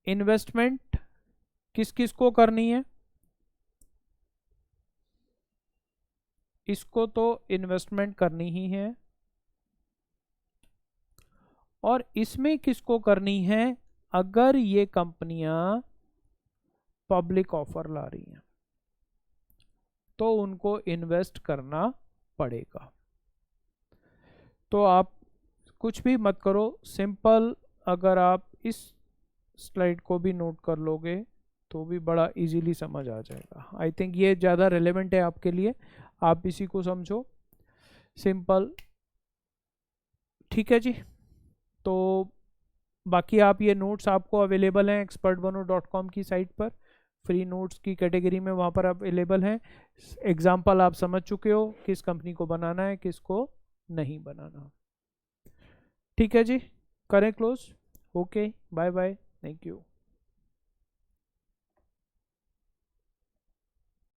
इन्वेस्टमेंट किस किस को करनी है, इसको तो इन्वेस्टमेंट करनी ही है। और इसमें किसको करनी है, अगर ये कंपनियां पब्लिक ऑफर ला रही हैं तो उनको इन्वेस्ट करना पड़ेगा। तो आप कुछ भी मत करो, सिंपल अगर आप इस स्लाइड को भी नोट कर लोगे तो भी बड़ा इजीली समझ आ जाएगा। आई थिंक ये ज़्यादा रेलेवेंट है आपके लिए, आप इसी को समझो, सिंपल। ठीक है जी, तो बाकी आप ये नोट्स आपको अवेलेबल हैं expertbano.com की साइट पर, फ्री नोट्स की कैटेगरी में वहाँ पर अवेलेबल हैं। एग्जाम्पल आप समझ चुके हो किस कंपनी को बनाना है किसको नहीं बनाना। ठीक है जी, करें close. Okay, bye bye, thank you.